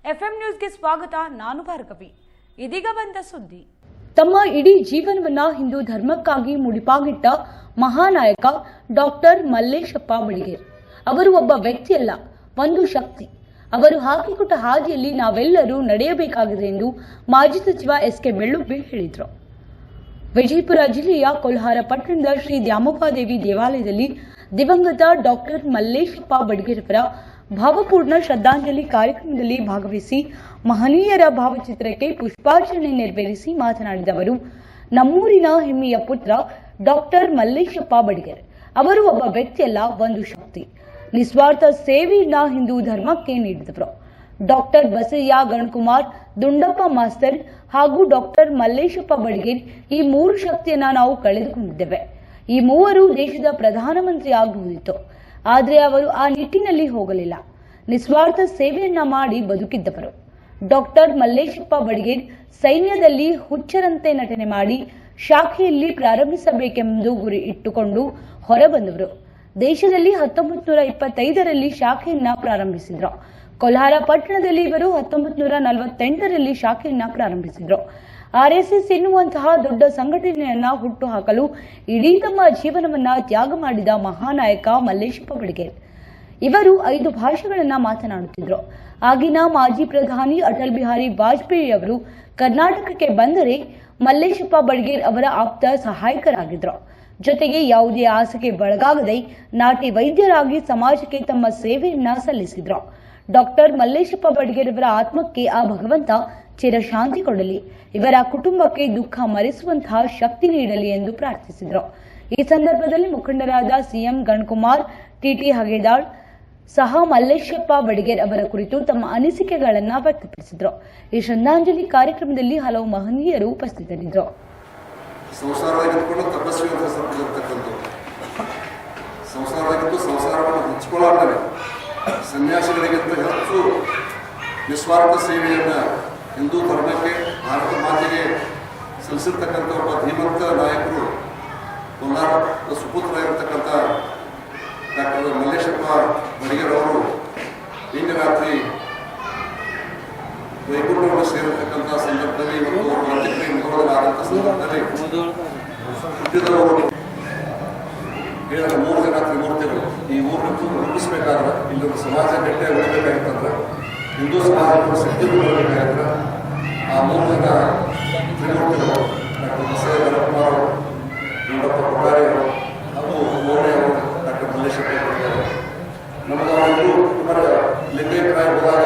FM ನ್ಯೂಸ್ಗೆ ಸ್ವಾಗತ. ನಾನು ಭಾರ್ಗವಿ. ಇದೀಗ ಬಂದ ಸುದ್ದಿ. ತಮ್ಮ ಇಡೀ ಜೀವನವನ್ನ ಹಿಂದೂ ಧರ್ಮಕ್ಕಾಗಿ ಮುಡಿಪಾಗಿಟ್ಟ ಮಹಾನಾಯಕ ಡಾಕ್ಟರ್ ಮಲ್ಲೇಶಪ್ಪ ಬಡಿಗೇರ್ ಅವರು ಒಬ್ಬ ವ್ಯಕ್ತಿಯಲ್ಲ, ಒಂದು ಶಕ್ತಿ. ಅವರು ಹಾಕಿಕೊಟ್ಟ ಹಾದಿಯಲ್ಲಿ ನಾವೆಲ್ಲರೂ ನಡೆಯಬೇಕಾಗಿದೆ ಎಂದು ಮಾಜಿ ಸಚಿವ ಎಸ್.ಕೆ. ಬೆಳ್ಳುಬ್ಬಿ ಹೇಳಿದರು. ವಿಜಯಪುರ ಜಿಲ್ಲೆಯ ಕೊಲ್ಹಾರ ಪಟ್ಟಣದ ಶ್ರೀ ದ್ಯಾಮವ್ವಾದೇವಿ ದೇವಾಲಯದಲ್ಲಿ ದಿವಂಗತ ಡಾಕ್ಟರ್ ಮಲ್ಲೇಶಪ್ಪ ಬಡಿಗೇರ್ ಅವರ ಭಾವಪೂರ್ಣ ಶ್ರದ್ಧಾಂಜಲಿ ಕಾರ್ಯಕ್ರಮದಲ್ಲಿ ಭಾಗವಹಿಸಿ ಮಹನೀಯರ ಭಾವಚಿತ್ರಕ್ಕೆ ಪುಷ್ಪಾರ್ಚನೆ ನೆರವೇರಿಸಿ ಮಾತನಾಡಿದ ಅವರು, ನಮ್ಮೂರಿನ ಹೆಮ್ಮೆಯ ಪುತ್ರ ಡಾಕ್ಟರ್ ಮಲ್ಲೇಶಪ್ಪ ಬಡಿಗೇರ್ ಅವರು ಒಬ್ಬ ವ್ಯಕ್ತಿಯಲ್ಲ, ಒಂದು ಶಕ್ತಿ. ನಿಸ್ವಾರ್ಥ ಸೇವೆಯನ್ನ ಹಿಂದೂ ಧರ್ಮಕ್ಕೆ ನೀಡಿದವರು. ಡಾಕ್ಟರ್ ಬಸಯ್ಯ ಗಣಕುಮಾರ್, ದುಂಡಪ್ಪ ಮಾಸ್ತರ್ ಹಾಗೂ ಡಾಕ್ಟರ್ ಮಲ್ಲೇಶಪ್ಪ ಬಡಿಗೇರ್ ಈ ಮೂರು ಶಕ್ತಿಯನ್ನ ನಾವು ಕಳೆದುಕೊಂಡಿದ್ದೇವೆ. ಈ ಮೂವರು ದೇಶದ ಪ್ರಧಾನಮಂತ್ರಿ ಆಗಬಹುದಿತ್ತು, ಆದರೆ ಅವರು ಆ ನಿಟ್ಟಿನಲ್ಲಿ ಹೋಗಲಿಲ್ಲ. ನಿಸ್ವಾರ್ಥ ಸೇವೆಯನ್ನ ಮಾಡಿ ಬದುಕಿದ್ದವರು. ಡಾಕ್ಟರ್ ಮಲ್ಲೇಶಪ್ಪ ಬಡಿಗೇರ್ ಸೈನ್ಯದಲ್ಲಿ ಹುಚ್ಚರಂತೆ ನಟನೆ ಮಾಡಿ ಶಾಖೆಯಲ್ಲಿ ಪ್ರಾರಂಭಿಸಬೇಕೆಂದು ಗುರಿ ಇಟ್ಟುಕೊಂಡು ಹೊರಬಂದವರು. ದೇಶದಲ್ಲಿ 1925ರಲ್ಲಿ ಶಾಖೆಯನ್ನ ಪ್ರಾರಂಭಿಸಿದ್ರು. ಕೊಲ್ಹಾರ ಪಟ್ಟಣದಲ್ಲಿ ಇವರು 1948ರಲ್ಲಿ ಶಾಖೆಯನ್ನ ಪ್ರಾರಂಭಿಸಿದ್ರು. ಆರ್ಎಸ್ಎಸ್ ಎನ್ನುವಂತಹ ದೊಡ್ಡ ಸಂಘಟನೆಯನ್ನ ಹುಟ್ಟುಹಾಕಲು ಇಡೀ ತಮ್ಮ ಜೀವನವನ್ನ ತ್ಯಾಗ ಮಾಡಿದ ಮಹಾನಾಯಕ ಮಲ್ಲೇಶಪ್ಪ ಬಡಿಗೇರ್ ಇವರು 5 ಭಾಷೆಗಳನ್ನ ಮಾತನಾಡುತ್ತಿದ್ರು. ಆಗಿನ ಮಾಜಿ ಪ್ರಧಾನಿ ಅಟಲ್ ಬಿಹಾರಿ ವಾಜಪೇಯಿ ಅವರು ಕರ್ನಾಟಕಕ್ಕೆ ಬಂದರೆ ಮಲ್ಲೇಶಪ್ಪ ಬಡಿಗೇರ್ ಅವರ ಆಪ್ತ ಸಹಾಯಕರಾಗಿದ್ರು. ಜೊತೆಗೆ ಯಾವುದೇ ಆಸೆಗೆ ಒಳಗಾಗದೆ ನಾಟಿ ವೈದ್ಯರಾಗಿ ಸಮಾಜಕ್ಕೆ ತಮ್ಮ ಸೇವೆಯನ್ನ ಸಲ್ಲಿಸಿದ್ರು. ಡಾಕ್ಟರ್ ಮಲ್ಲೇಶಪ್ಪ ಬಡಿಗೇರ್ ಅವರ ಆತ್ಮಕ್ಕೆ ಆ ಭಗವಂತ ಚಿರಶಾಂತಿ ಕೊಡಲಿ, ಇವರ ಕುಟುಂಬಕ್ಕೆ ದುಃಖ ಮರೆಸುವಂತಹ ಶಕ್ತಿ ನೀಡಲಿ ಎಂದು ಪ್ರಾರ್ಥಿಸಿದರು. ಈ ಸಂದರ್ಭದಲ್ಲಿ ಮುಖಂಡರಾದ ಸಿಎಂ ಗಣಕುಮಾರ್, ಟಿಟಿ ಹಗೇದಾಳ್ ಸಹ ಮಲ್ಲೇಶಪ್ಪ ಬಡಿಗೇರ್ ಅವರ ಕುರಿತು ತಮ್ಮ ಅನಿಸಿಕೆಗಳನ್ನು ವ್ಯಕ್ತಪಡಿಸಿದರು. ಈ ಶ್ರದ್ಧಾಂಜಲಿ ಕಾರ್ಯಕ್ರಮದಲ್ಲಿ ಹಲವು ಮಹನೀಯರು ಉಪಸ್ಥಿತರಿದ್ದರು. ಸನ್ಯಾಸಿಗಳಿಗಿಂತ ಹೆಚ್ಚು ನಿಸ್ವಾರ್ಥ ಸೇವೆಯನ್ನು ಹಿಂದೂ ಧರ್ಮಕ್ಕೆ, ಭಾರತ ಮಾತೆಗೆ ಸಲ್ಲಿಸಿರ್ತಕ್ಕಂಥ ಒಬ್ಬ ಧೀಮಂತ ನಾಯಕರು, ಕೊಲ್ಹಾರದ ಸುಪುತ್ರ ಇರತಕ್ಕಂಥ ಡಾಕ್ಟರ್ ಮಲ್ಲೇಶಪ್ಪ ಬಡಿಗೇರ್ ಅವರು ನಿನ್ನೆ ರಾತ್ರಿ ವೈಕುಂಠವನ್ನು ಸೇರಿರ್ತಕ್ಕಂಥ ಸಂದರ್ಭದಲ್ಲಿ ಇವತ್ತು ಅಂತ್ಯಕ್ರಿಯೆ ಮುಗಿದಲಾದಂಥ ಸಂದರ್ಭದಲ್ಲಿ ಹುಟ್ಟಿದವರು ಹೇಳಿದ 3 ಜನ ತ್ರಿಮೂರ್ತಿಗಳು ಈ ಊರನ್ನು ರೂಪಿಸಬೇಕಾದ್ರೆ, ಇಲ್ಲೊಂದು ಸಮಾಜ ಗಟ್ಟಿಯಾಗಿ ಉಳಿಬೇಕಾಗಿತ್ತಂದ್ರೆ, ಹಿಂದೂ ಸಮಾಜವನ್ನು ಶಕ್ತಿಗೊಳ್ಳಬೇಕಾಗಿದ್ರೆ ಆ 3 ಜನ ತ್ರಿಮೂರ್ತಿಗಳು ಡಾಕ್ಟರ್ ಬಸಯ್ಯ ಗಣಕುಮಾರ್ ಅವರು, ದುಂಡಪ್ಪ ಕೊಟ್ಟಾರಿ ಅವರು ಹಾಗೂ ಮೋನೆ ಅವರು, ಡಾಕ್ಟರ್ ಮಲ್ಲೇಶಪ್ಪ ಬಡಿಗೇರ್ ಅವರು. ನಮಗೆ ಅವರು ಇವರ ಲಿಂಗೈಕ್ಯರಾಗಿ ಹೋದಾಗ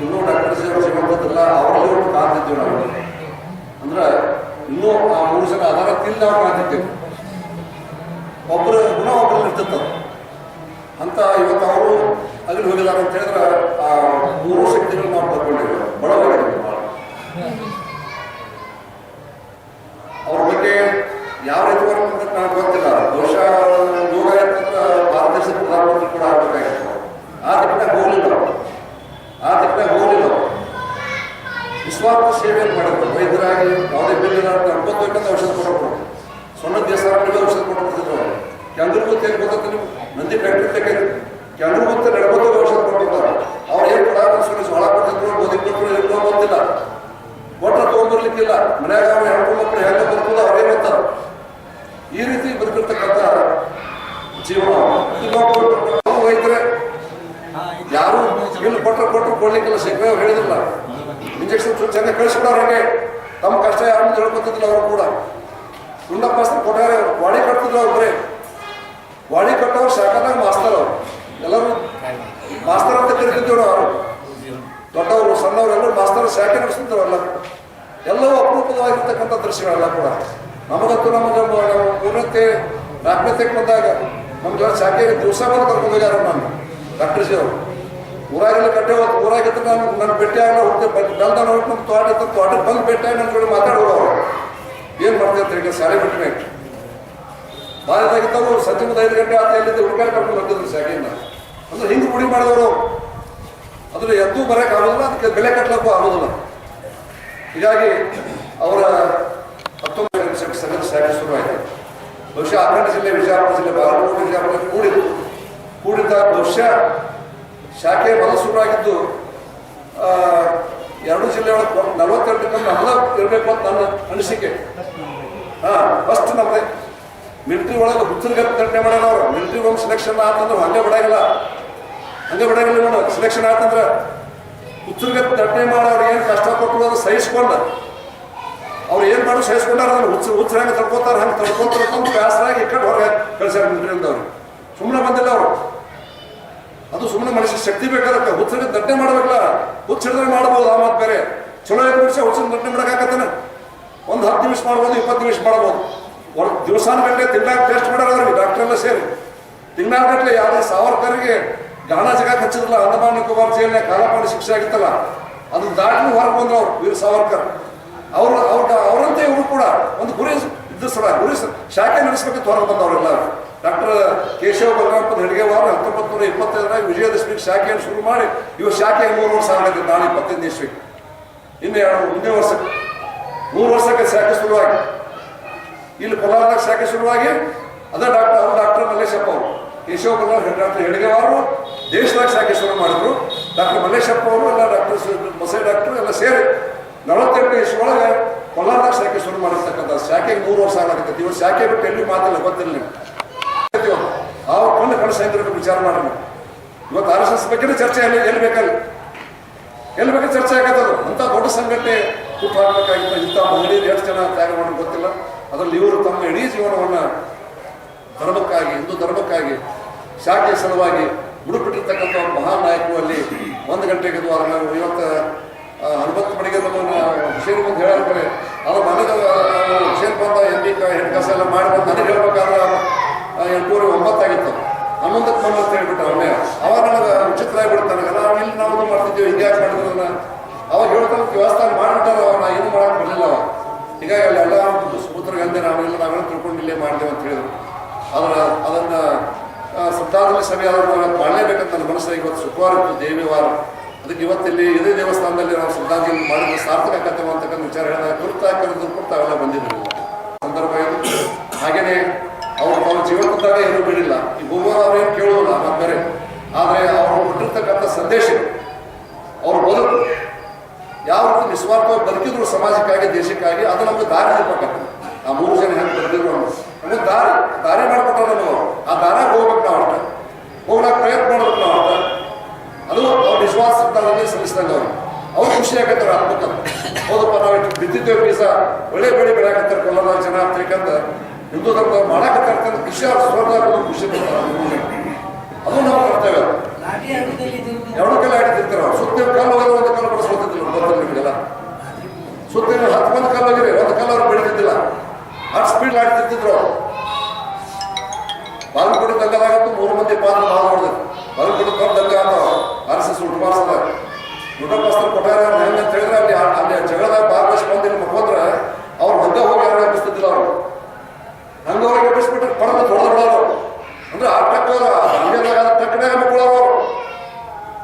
ಇನ್ನೂ ಡಾಕ್ಟರ್ ಸಿ ಅವರು ಜೀವಂತಲ್ಲ, ಅವರಲ್ಲಿ ಒಂದು ಕಾದಿದ್ದೀವಿ ನಾವು. ಅಂದ್ರೆ ಇನ್ನೂ ಆ 3 ಜನ ಅದರ ತಿಂದು ನಾವು ಕಾದಿದ್ದೇವೆ. ಒಬ್ಬರ ಗುಣ ಒಬ್ಬರಲ್ಲಿ ಇರ್ತಿತ್ತು ಅಂತ ಇವತ್ತು ಅವರು ಅಲ್ಲಿ ಹೋಗಿದ್ದಾರೆ ಅಂತ ಹೇಳಿದ್ರೆ ಆ 3 ಶಕ್ತಿಗಳು ನಾವು ಬರ್ಕೊಂಡಿದ್ದೇವೆ. ಬಳವಾಗಿದ್ದೇವೆ ಭಾಳ. ಅವ್ರ ಬಗ್ಗೆ ಯಾವ ರೀತಿ ಬರ್ತಂತ ನನಗೆ ಗೊತ್ತಿಲ್ಲ. ಬಹುಶಃ ಯೋಗ ಅಂತಂದ್ರೆ ಭಾರತ ದೇಶದ ಪ್ರಧಾನಮಂತ್ರಿ ಕೂಡ ಆಗಬೇಕಾಗಿತ್ತು. ಆ ದಿಕ್ಕಿನಾಗ ಹೋಗಲಿಲ್ಲ. ನಿಸ್ವಾರ್ಥ ಸೇವೆಯನ್ನು ಮಾಡಿದ್ರು. ವೈದ್ಯರಾಗಿ ಯಾವುದೇ ಬಿಲ್ ಇಲ್ಲ ಅಂತ 90 ಔಷಧ ಕೊಡೋರು, ಸೊನ್ನ ದೇವಸ್ಥಾನಗಳಿಗೆ ಔಷಧ ಕೊಟ್ಟಿದ್ರು. ಕೆಂದ್ರಗುತ್ತೆ ಏನು ಗೊತ್ತ ನೀವು? ನಂದಿ ಫ್ಯಾಕ್ಟ್ರಿ ತೆಗೆ ಕೆಂದ್ರಗುತ್ತೆ ನಡ್ಕೋತ ಔಷಧ ಕೊಟ್ಟಿರ್ತಾರೆ. ಅವ್ರು ಏನು ಕೊಡಾಕ ಹೊಳ ಕೊಟ್ಟಿದ್ರು, ಗೋಧಿ ಕೊಟ್ಟರು, ಇಲ್ಲೋ ಗೊತ್ತಿಲ್ಲ. ಒಟ್ಟರೆ ತೊಗೊಂಡ್ಬರ್ಲಿಕ್ಕಿಲ್ಲ. ಮನ್ಯಾಗ ಅವ್ರು ಹೆಣ್ಕೊಂಡು ಮಕ್ಕಳು ಹೆಂಗೆ ಬರ್ತದ ಅವರೇ ಗೊತ್ತಾರೆ. ಈ ರೀತಿ ಬದುಕಿರ್ತಕ್ಕಂಥ ಜೀವನ. ಇನ್ನೊಬ್ಬರು ವೈದ್ಯರೇ ಯಾರು ಇಲ್ಲಿ ಕೊಟ್ಟರು ಕೊಡ್ಲಿಕ್ಕಿಲ್ಲ. ಶೇಖರ ಅವ್ರು ಹೇಳಿದಿಲ್ಲ, ಇಂಜೆಕ್ಷನ್ ಚೆನ್ನಾಗಿ ಕಳಿಸ್ಕೊಡೋರು. ಹಾಗೆ ತಮ್ಮ ಕಷ್ಟ ಯಾರನ್ನು ಹೇಳ್ಕೊತಿದ್ದಿಲ್ಲ ಅವರು ಕೂಡ. ದುಂಡಪ್ಪ ಕೊಟ್ಟಾರೆ, ವಾಡಿ ಕಟ್ತಿದ್ರು ಅವ್ರು. ಬರೀ ವಾಡಿ ಕಟ್ಟೋರು ಶಾಖದಾಗ ಮಾಸ್ತರ್ ಅವರು. ಎಲ್ಲರೂ ಮಾಸ್ತರ್ ಅಂತ ಕರಿತಿದ್ರು. ಅವರು ದೊಡ್ಡವರು ಸಣ್ಣವರು ಎಲ್ಲರೂ ಮಾಸ್ತರ್ ಶಾಖೆ ನಡೆಸ್ತಿದ್ರು. ಎಲ್ಲವೂ ಅಪರೂಪವಾಗಿರ್ತಕ್ಕಂಥ ದೃಶ್ಯಗಳೆಲ್ಲ ಕೂಡ ನಮಗಂತೂ ನಮಗೆ ಪೂರ್ಣತೆ 4ನೇತಕ್ಕೆ ಬಂದಾಗ ನಮ್ಗೆ ಶಾಖೆ ದಿವಸ ಬಂದು ಕರ್ಕೊಂಡು ಹೋಗ್ಯಾರ. ನಾನು ಡಾಕ್ಟರ್ ಜಿ ಅವರು ಊರಾಗೆಲ್ಲ ಕಟ್ಟೆ ಹೋಗಿ ಊರಾಗಿತ್ತು. ನನ್ನ ಭೇಟಿ ಆಗಲ್ಲ ಹೋಗ್ತೇವೆ. ಬೆಲ್ದ ನೋಡಿ ನಮ್ಮ ತೋಟಕ್ಕೆ ಬಂದು ಭೇಟಿ ಆಗಿ ನನ್ನ ಕಡೆ ಮಾತಾಡೋರು. ಅವರು ಏನು ಮಾಡ್ತೀವಿ ಅಂತ ಹೇಳಿ ಶಾಲೆ ಬಿಟ್ಟರೆ ಬಾಲ್ಯದಾಗಿದ್ದವರು ಸಂಜೆ 5 ಗಂಟೆ ಆತ ಎಲ್ಲಿದ್ದ ಹುಡುಗಾಡಿ ಕರ್ಕೊಂಡು ಹೋಗ್ತಿದ್ರು ಶಾಖೆಯಿಂದ. ಅಂದ್ರೆ ಹಿಂಗೆ ರೂಢಿ ಮಾಡಿದವರು. ಅದ್ರ ಎದ್ದು ಬರೋಕೆ ಆಗೋದಿಲ್ಲ, ಅದಕ್ಕೆ ಬೆಲೆ ಕಟ್ಟಲಕ್ಕೂ ಆಗೋದಿಲ್ಲ. ಹೀಗಾಗಿ ಅವರ 19 ಶಾಖೆ ಶುರುವಾಯಿತು. ಬಹುಶಃ ಅಖಂಡ ಜಿಲ್ಲೆ, ವಿಜಯಪುರ ಜಿಲ್ಲೆ, ಬಾಗಲಕೋಟೆ, ವಿಜಯಪುರ ಕೂಡಿದ್ದ ಬಹುಶಃ ಶಾಖೆ ಮೊದಲು ಶುರುವಾಗಿದ್ದು ಜಿಲ್ಲೆಯೊಳಗೆ 42 ಹಣ ಇರಬೇಕು ಅಂತ ನನ್ನ ಅನಿಸಿಕೆ. ಫಸ್ಟ್ ನಮ್ದೆ ಮಿಲಿಟ್ರಿ ಒಳಗೆ ಹುಚ್ಚರ್ಗತ್ತೆ ಘಟನೆ ಮಾಡ್ಯಾರ ಅವ್ರು. ಮಿಲಿಟ್ರಿ ಒಂದು ಸೆಲೆಕ್ಷನ್ ಆತಂದ್ರೆ ಹಂಗೆ ಬಿಡಾಗಿಲ್ಲ ನೋಡು. ಸೆಲೆಕ್ಷನ್ ಆತಂದ್ರೆ ಹುಚ್ಚರ್ಗತ್ತೆ ಘಟನೆ ಮಾಡೋರು ಏನು ಕಷ್ಟ ಕೊಟ್ಟರು ಅದು ಸಹಿಸ್ಕೊಂಡು ಅವ್ರು ಏನು ಮಾಡಿ ಸಹಿಸ್ಕೊಂಡಾರ ಅದನ್ನು ಹುಚ್ಚರು ಹೆಂಗೆ ತಡ್ಕೋತಾರೆ ಹಂಗೆ ತಡ್ಕೊಂಡು ಬ್ಯಾಸರಾಗಿ ಈ ಕಡೆ ಹೊರಗೆ ಕಳಿಸ್ಯಾರ ಮಿಲಿಟ್ರಿಯಿಂದ ಅವ್ರು. ಸುಮ್ಮನೆ ಬಂದಿಲ್ಲ ಅವರು. ಅದು ಸುಮ್ಮನೆ ಮನುಷ್ಯ ಶಕ್ತಿ ಬೇಕಾದಕ್ಕೆ ಹುಚ್ಚರಿಗೆ ದಂಡನೆ ಮಾಡಬೇಕಲ್ಲ. ಹುಚ್ಚ ಹಿಡಿದ್ರೆ ಮಾಡ್ಬೋದು, ಆ ಮಾತು ಬೇರೆ. ಚಲೋ ಐದು ವರ್ಷ ಹುಚ್ಚರ ದಂಡನೆ ಮಾಡೋಕ್ಕಾಗತ್ತೇನೆ? ಒಂದು 10 ನಿಮಿಷ ಮಾಡ್ಬೋದು, 20 ನಿಮಿಷ ಮಾಡ್ಬೋದು. ದಿವಸಾನುಗಟ್ಟಲೆ ತಿಂಗಳಾಗ ಟೆಸ್ಟ್ ಮಾಡೋದ್ರಿಗೆ ಡಾಕ್ಟರ್ ಎಲ್ಲ ಸೇರಿ ತಿಂಗಳಾಗಟ್ಟಲೆ ಯಾವುದೇ ಸಾವರ್ಕರ್ಗೆ ಗಾಣ ಜಗಕ್ಕೆ ಹಚ್ಚಿದ್ರಲ್ಲ, ಅಂಡಮಾನ್ ನಿಕೋಬಾರ್ ಜೈಲಿನ ಕಾಲಪಾಡಿ ಶಿಕ್ಷೆ ಆಗಿತ್ತಲ್ಲ, ಅದನ್ನ ದಾಟಿ ಹೊರಗೆ ಬಂದ್ರು ಅವ್ರು ವೀರ ಸಾವರ್ಕರ್. ಅವರಂತೆ ಇವರು ಕೂಡ ಒಂದು ಗುರಿ ಇದ್ದ ಗುರಿ ಶಾಖೆ ನಡೆಸಬೇಕಂತ ಹೊರಗೆ ಬಂದವರೆಲ್ಲ. ಡಾಕ್ಟರ್ ಕೇಶವ ಬಲರಾಮಪದ ಹೆಡ್ಗೇವಾರ 1925 ವಿಜಯದಶಮಿಗೆ ಶಾಖೆಯನ್ನು ಶುರು ಮಾಡಿ ಇವಾಗ ಶಾಖೆ 3 ವರ್ಷ ಆಗತ್ತೆ. ನಾಳೆ 25 ಇಸ್ವಿಗೆ ಮುಂದೆ ವರ್ಷಕ್ಕೆ 3 ವರ್ಷಕ್ಕೆ ಶಾಖೆ ಶುರುವಾಗಿ ಇಲ್ಲಿ ಕೋಲಾರದಾಗ ಶಾಖೆ ಶುರುವಾಗಿ ಅದೇ ಡಾಕ್ಟರ್ ಮಲ್ಲೇಶಪ್ಪ ಅವರು, ಕೇಶವ ಬಲರಾಮ್ ಡಾಕ್ಟರ್ ಹೆಡ್ಗೇವಾರು ದೇಶದಾಗ ಶಾಖೆ ಶುರು ಮಾಡಿದ್ರು. ಡಾಕ್ಟರ್ ಮಲ್ಲೇಶಪ್ಪ ಅವರು ಎಲ್ಲ ಡಾಕ್ಟರ್ ಬಸೈ ಡಾಕ್ಟರ್ ಎಲ್ಲ ಸೇರಿ 48 ಇಸ್ವಿಯೊಳಗೆ ಕೋಲಾರದಾಗ ಶಾಖೆ ಶುರು ಮಾಡಿರ್ತಕ್ಕಂಥ ಶಾಖೆಗೆ 3 ವರ್ಷ ಆಗತ್ತೆ. ಇವಾಗ ಶಾಖೆ ಬಿಟ್ಟು ಎಲ್ಲಿ ಮಾತಿಲ್ಲ, ಗೊತ್ತಿಲ್ಲ ನಿಮ್ಗೆ. ಕಣ್ಣು ಸೈನಿಕರಿಗೆ ವಿಚಾರ ಮಾಡೋಣ. ಇವತ್ತು RSS ಬಗ್ಗೆ ಚರ್ಚೆ ಎಲ್ಲಿ ಬೇಕಾದ್ರೆ ಚರ್ಚೆ ಆಗತ್ತದು. ಅಂತ ದೊಡ್ಡ ಸಂಘಟನೆ ಹುಟ್ಟು ಹಾಕಬೇಕಾಗಿತ್ತು. ಇಂಥ ಮಹಿಳೆಯರು ಎಷ್ಟು ಜನ ತ್ಯಾಗ ಮಾಡೋದು ಗೊತ್ತಿಲ್ಲ. ಅದರಲ್ಲಿ ಇವರು ತಮ್ಮ ಇಡೀ ಜೀವನವನ್ನು ಧರ್ಮಕ್ಕಾಗಿ, ಹಿಂದೂ ಧರ್ಮಕ್ಕಾಗಿ, ಶಾಖೆ ಸಲುವಾಗಿ ಮುಡುಪಿಟ್ಟಿರ್ತಕ್ಕಂಥ ಮಹಾನ್ ನಾಯಕರು ಅಲ್ಲಿ 1 ಗಂಟೆಗೆ ದ್ವಾರ. ಇವತ್ತು ಹನುಮಂತ ಮಡಿಗೆ ಹುಷೇರಿ ಬಂದು ಹೇಳಿದ್ರೆ ಅದು ನನಗೆ ಹುಷೇರಿ ಬಂದ ಹೆಣ್ಣು ಕಸ ಎಲ್ಲ ಮಾಡಿ ಬಂದು ನನಗೆ ಹೇಳ್ಬೇಕಾದ್ರೆ 8:09 ಆಗಿತ್ತು. 11ಕ್ಕೆ ಬಂದು ಅಂತ ಹೇಳ್ಬಿಟ್ಟು ಅವನೇ ಅವಾಗ ನನಗೆ ವಿಚಿತ್ರ ಆಗಿಬಿಡ್ತಾನೆ. ನಾವು ಇಲ್ಲಿ ನಾವು ಮಾಡ್ತಿದ್ದೀವಿ, ಹಿಂಗ್ಯಾಕೆ ಮಾಡಿದ್ರನ್ನ ಅವಾಗ ಹೇಳ್ತಾನೆ ವ್ಯವಸ್ಥೆ ಮಾಡಿಬಿಟ್ಟಾರ. ನಾ ಏನು ಮಾಡಕ್ಕೆ ಬರಲಿಲ್ಲ ಅವಾಗ. ಹೀಗಾಗಿ ಅಲ್ಲೆಲ್ಲ ಸುಪುತ್ರಗೆ ಅಂದೆ ನಾವೆಲ್ಲ ತಿಳ್ಕೊಂಡು ಇಲ್ಲೇ ಮಾಡ್ತೇವೆ ಅಂತ ಹೇಳಿದ್ರು. ಅದನ್ನು ಸಪ್ತಾಹದಲ್ಲಿ ಸಭೆ ಆದರೂ ಮಾಡಲೇಬೇಕಂತ ನನ್ನ ಮನಸ್ಸಿಗೆ. ಇವತ್ತು ಶುಕ್ರವಾರ ಇತ್ತು, ದೇವಿವಾರ. ಅದಕ್ಕೆ ಇವತ್ತಿಲ್ಲಿ ಇದೇ ದೇವಸ್ಥಾನದಲ್ಲಿ ನಾವು ಶ್ರದ್ಧಾಂಜಲಿ ಮಾಡಿದ್ರೆ ಸಾರ್ಥಕ ಆಗತ್ತೇವೆ ಅಂತಕ್ಕಂಥ ವಿಚಾರ ಹೇಳಿದಾಗ ಕುರಿತಾಗಿರೋದು ಕೂಡ ತಾವೆಲ್ಲ ಬಂದಿದ್ರು ಸಂದರ್ಭ ಇದು. ಹಾಗೆಯೇ ಅವ್ರ ಜೀವನದಾಗ ಏನೂ ಬಿಡಿಲ್ಲ. ಈ ಭೂಗೋಳ ಅವ್ರೇನು ಕೇಳೋಲ್ಲ ಮತ್ತು ಬೇರೆ. ಆದರೆ ಅವರು ಕೊಟ್ಟಿರ್ತಕ್ಕಂಥ ಸಂದೇಶ, ಅವ್ರ ಬದುಕು ಯಾವ ರೀತಿ ನಿಸ್ವಾರ್ಥವಾಗಿ ಬದುಕಿದ್ರು ಸಮಾಜಕ್ಕಾಗಿ, ದೇಶಕ್ಕಾಗಿ, ಅದು ನಮ್ಗೆ ದಾರಿ ಇರ್ಬೇಕಾಗ್ತದೆ. ಆ 3 ಜನ ಹೆಂಗೆ ಬದುಕಿದ್ರು ನಮಗೆ ದಾರಿ ಮಾಡಿಕೊಟ್ಟ ನಾವು ಆ ದಾರಾಗ ಹೋಗ್ಬೇಕು. ನಾವು ಅಷ್ಟ ಹೋಗ್ಲಾಕ ಪ್ರಯತ್ನ ಮಾಡ್ಬೇಕು. ನಾವು ಅಷ್ಟ ಅದು ಅವ್ರ ವಿಶ್ವಾಸ ಸಿದ್ಧಾಂತದಲ್ಲಿ ಸಲ್ಲಿಸಿದಂಗೆ ಅವ್ರು ಖುಷಿ ಆಗತ್ತಾರೆ. ಆತ್ಮಕ ಹೌದಪ್ಪ, ನಾವು ಇಟ್ಟು ಬಿದ್ದಿದ್ದೇವೆ ಬೀಜ ಒಳ್ಳೆ ಬೆಳೆ ಬೆಳೆಯಾಕತ್ತಾರೆ ಕೋಲಾರ ಜನ ಅಂತಕ್ಕಂಥ ಹಿಂದೂ ಧರ್ಮ ಮಾಡಾಕತ್ತಾರೆ. ಖುಷಿ ಅವ್ರ ಸ್ವರ್ಗ ಖುಷಿ ಬರ್ತಾರೆ. ಅದು ನಾವು ಕರ್ತವ್ಯ. 2 ಕಾಲ ಆಡ್ತಿರ್ತಾರೆ ಅವ್ರು. ಸುತ್ತ ಕಾಲು ಹೋಗೋದು 1 ಕಾಲ ಬಡಿಸ್ಕೊತಿದ್ದಿಲ್ಲ. ಗೊತ್ತಿಲ್ಲ ನಿಮಗೆಲ್ಲ. ಸುತ್ತ 10 ಮಂದಿ ಕಾಲು ಹೋಗಿರಿ, 1 ಕಾಲ ಅವ್ರು ಬೆಳೀತಿದ್ದಿಲ್ಲ. ಆ ಸ್ಪೀಡ್ ಆಡ್ತಿರ್ತಿದ್ರು. ಬಾಗಲಕೋಟೆ ದಂಗದಾಗತ್ತು 3 ಮಂದಿ ಪಾತ್ರ ನಾವು ನೋಡಿದ್ರು. ಬಾಗಲಕೋಟೆ ದೊಡ್ಡ ದಂಗ ಆದವ RSS ಊಟಮಾಡ್ಸದಾಗ ಊಟಪಾಸ್ತ್ರ ಕೊಟ್ಟಾರ ಹೆಂಗಂತ ಹೇಳಿದ್ರೆ ಅಲ್ಲಿ ಜಗಳದಾಗ ಭಾಗವಹಿಸ್ಕೊಂಡು ಇಲ್ಲಿ ಮುಖಂದ್ರೆ ಅವ್ರು ಹಂಗ ಹೋಗಿ ಯಾರು ಎಬ್ಬಿಸ್ತಿದ್ದಿಲ್ಲ. ಅವರು ಹಂಗ ಹೋಗಿ ಎಬ್ಬಿಸ್ಬಿಟ್ರೆ ಪಡೆದು ತೊಳೆದ್ಬಿಡೋರು. ಅಂದ್ರೆ ಆ ಟಕ್ಕದಾಗ ಟಕ್ಕನೇ ಮಕ್ಕಳವರು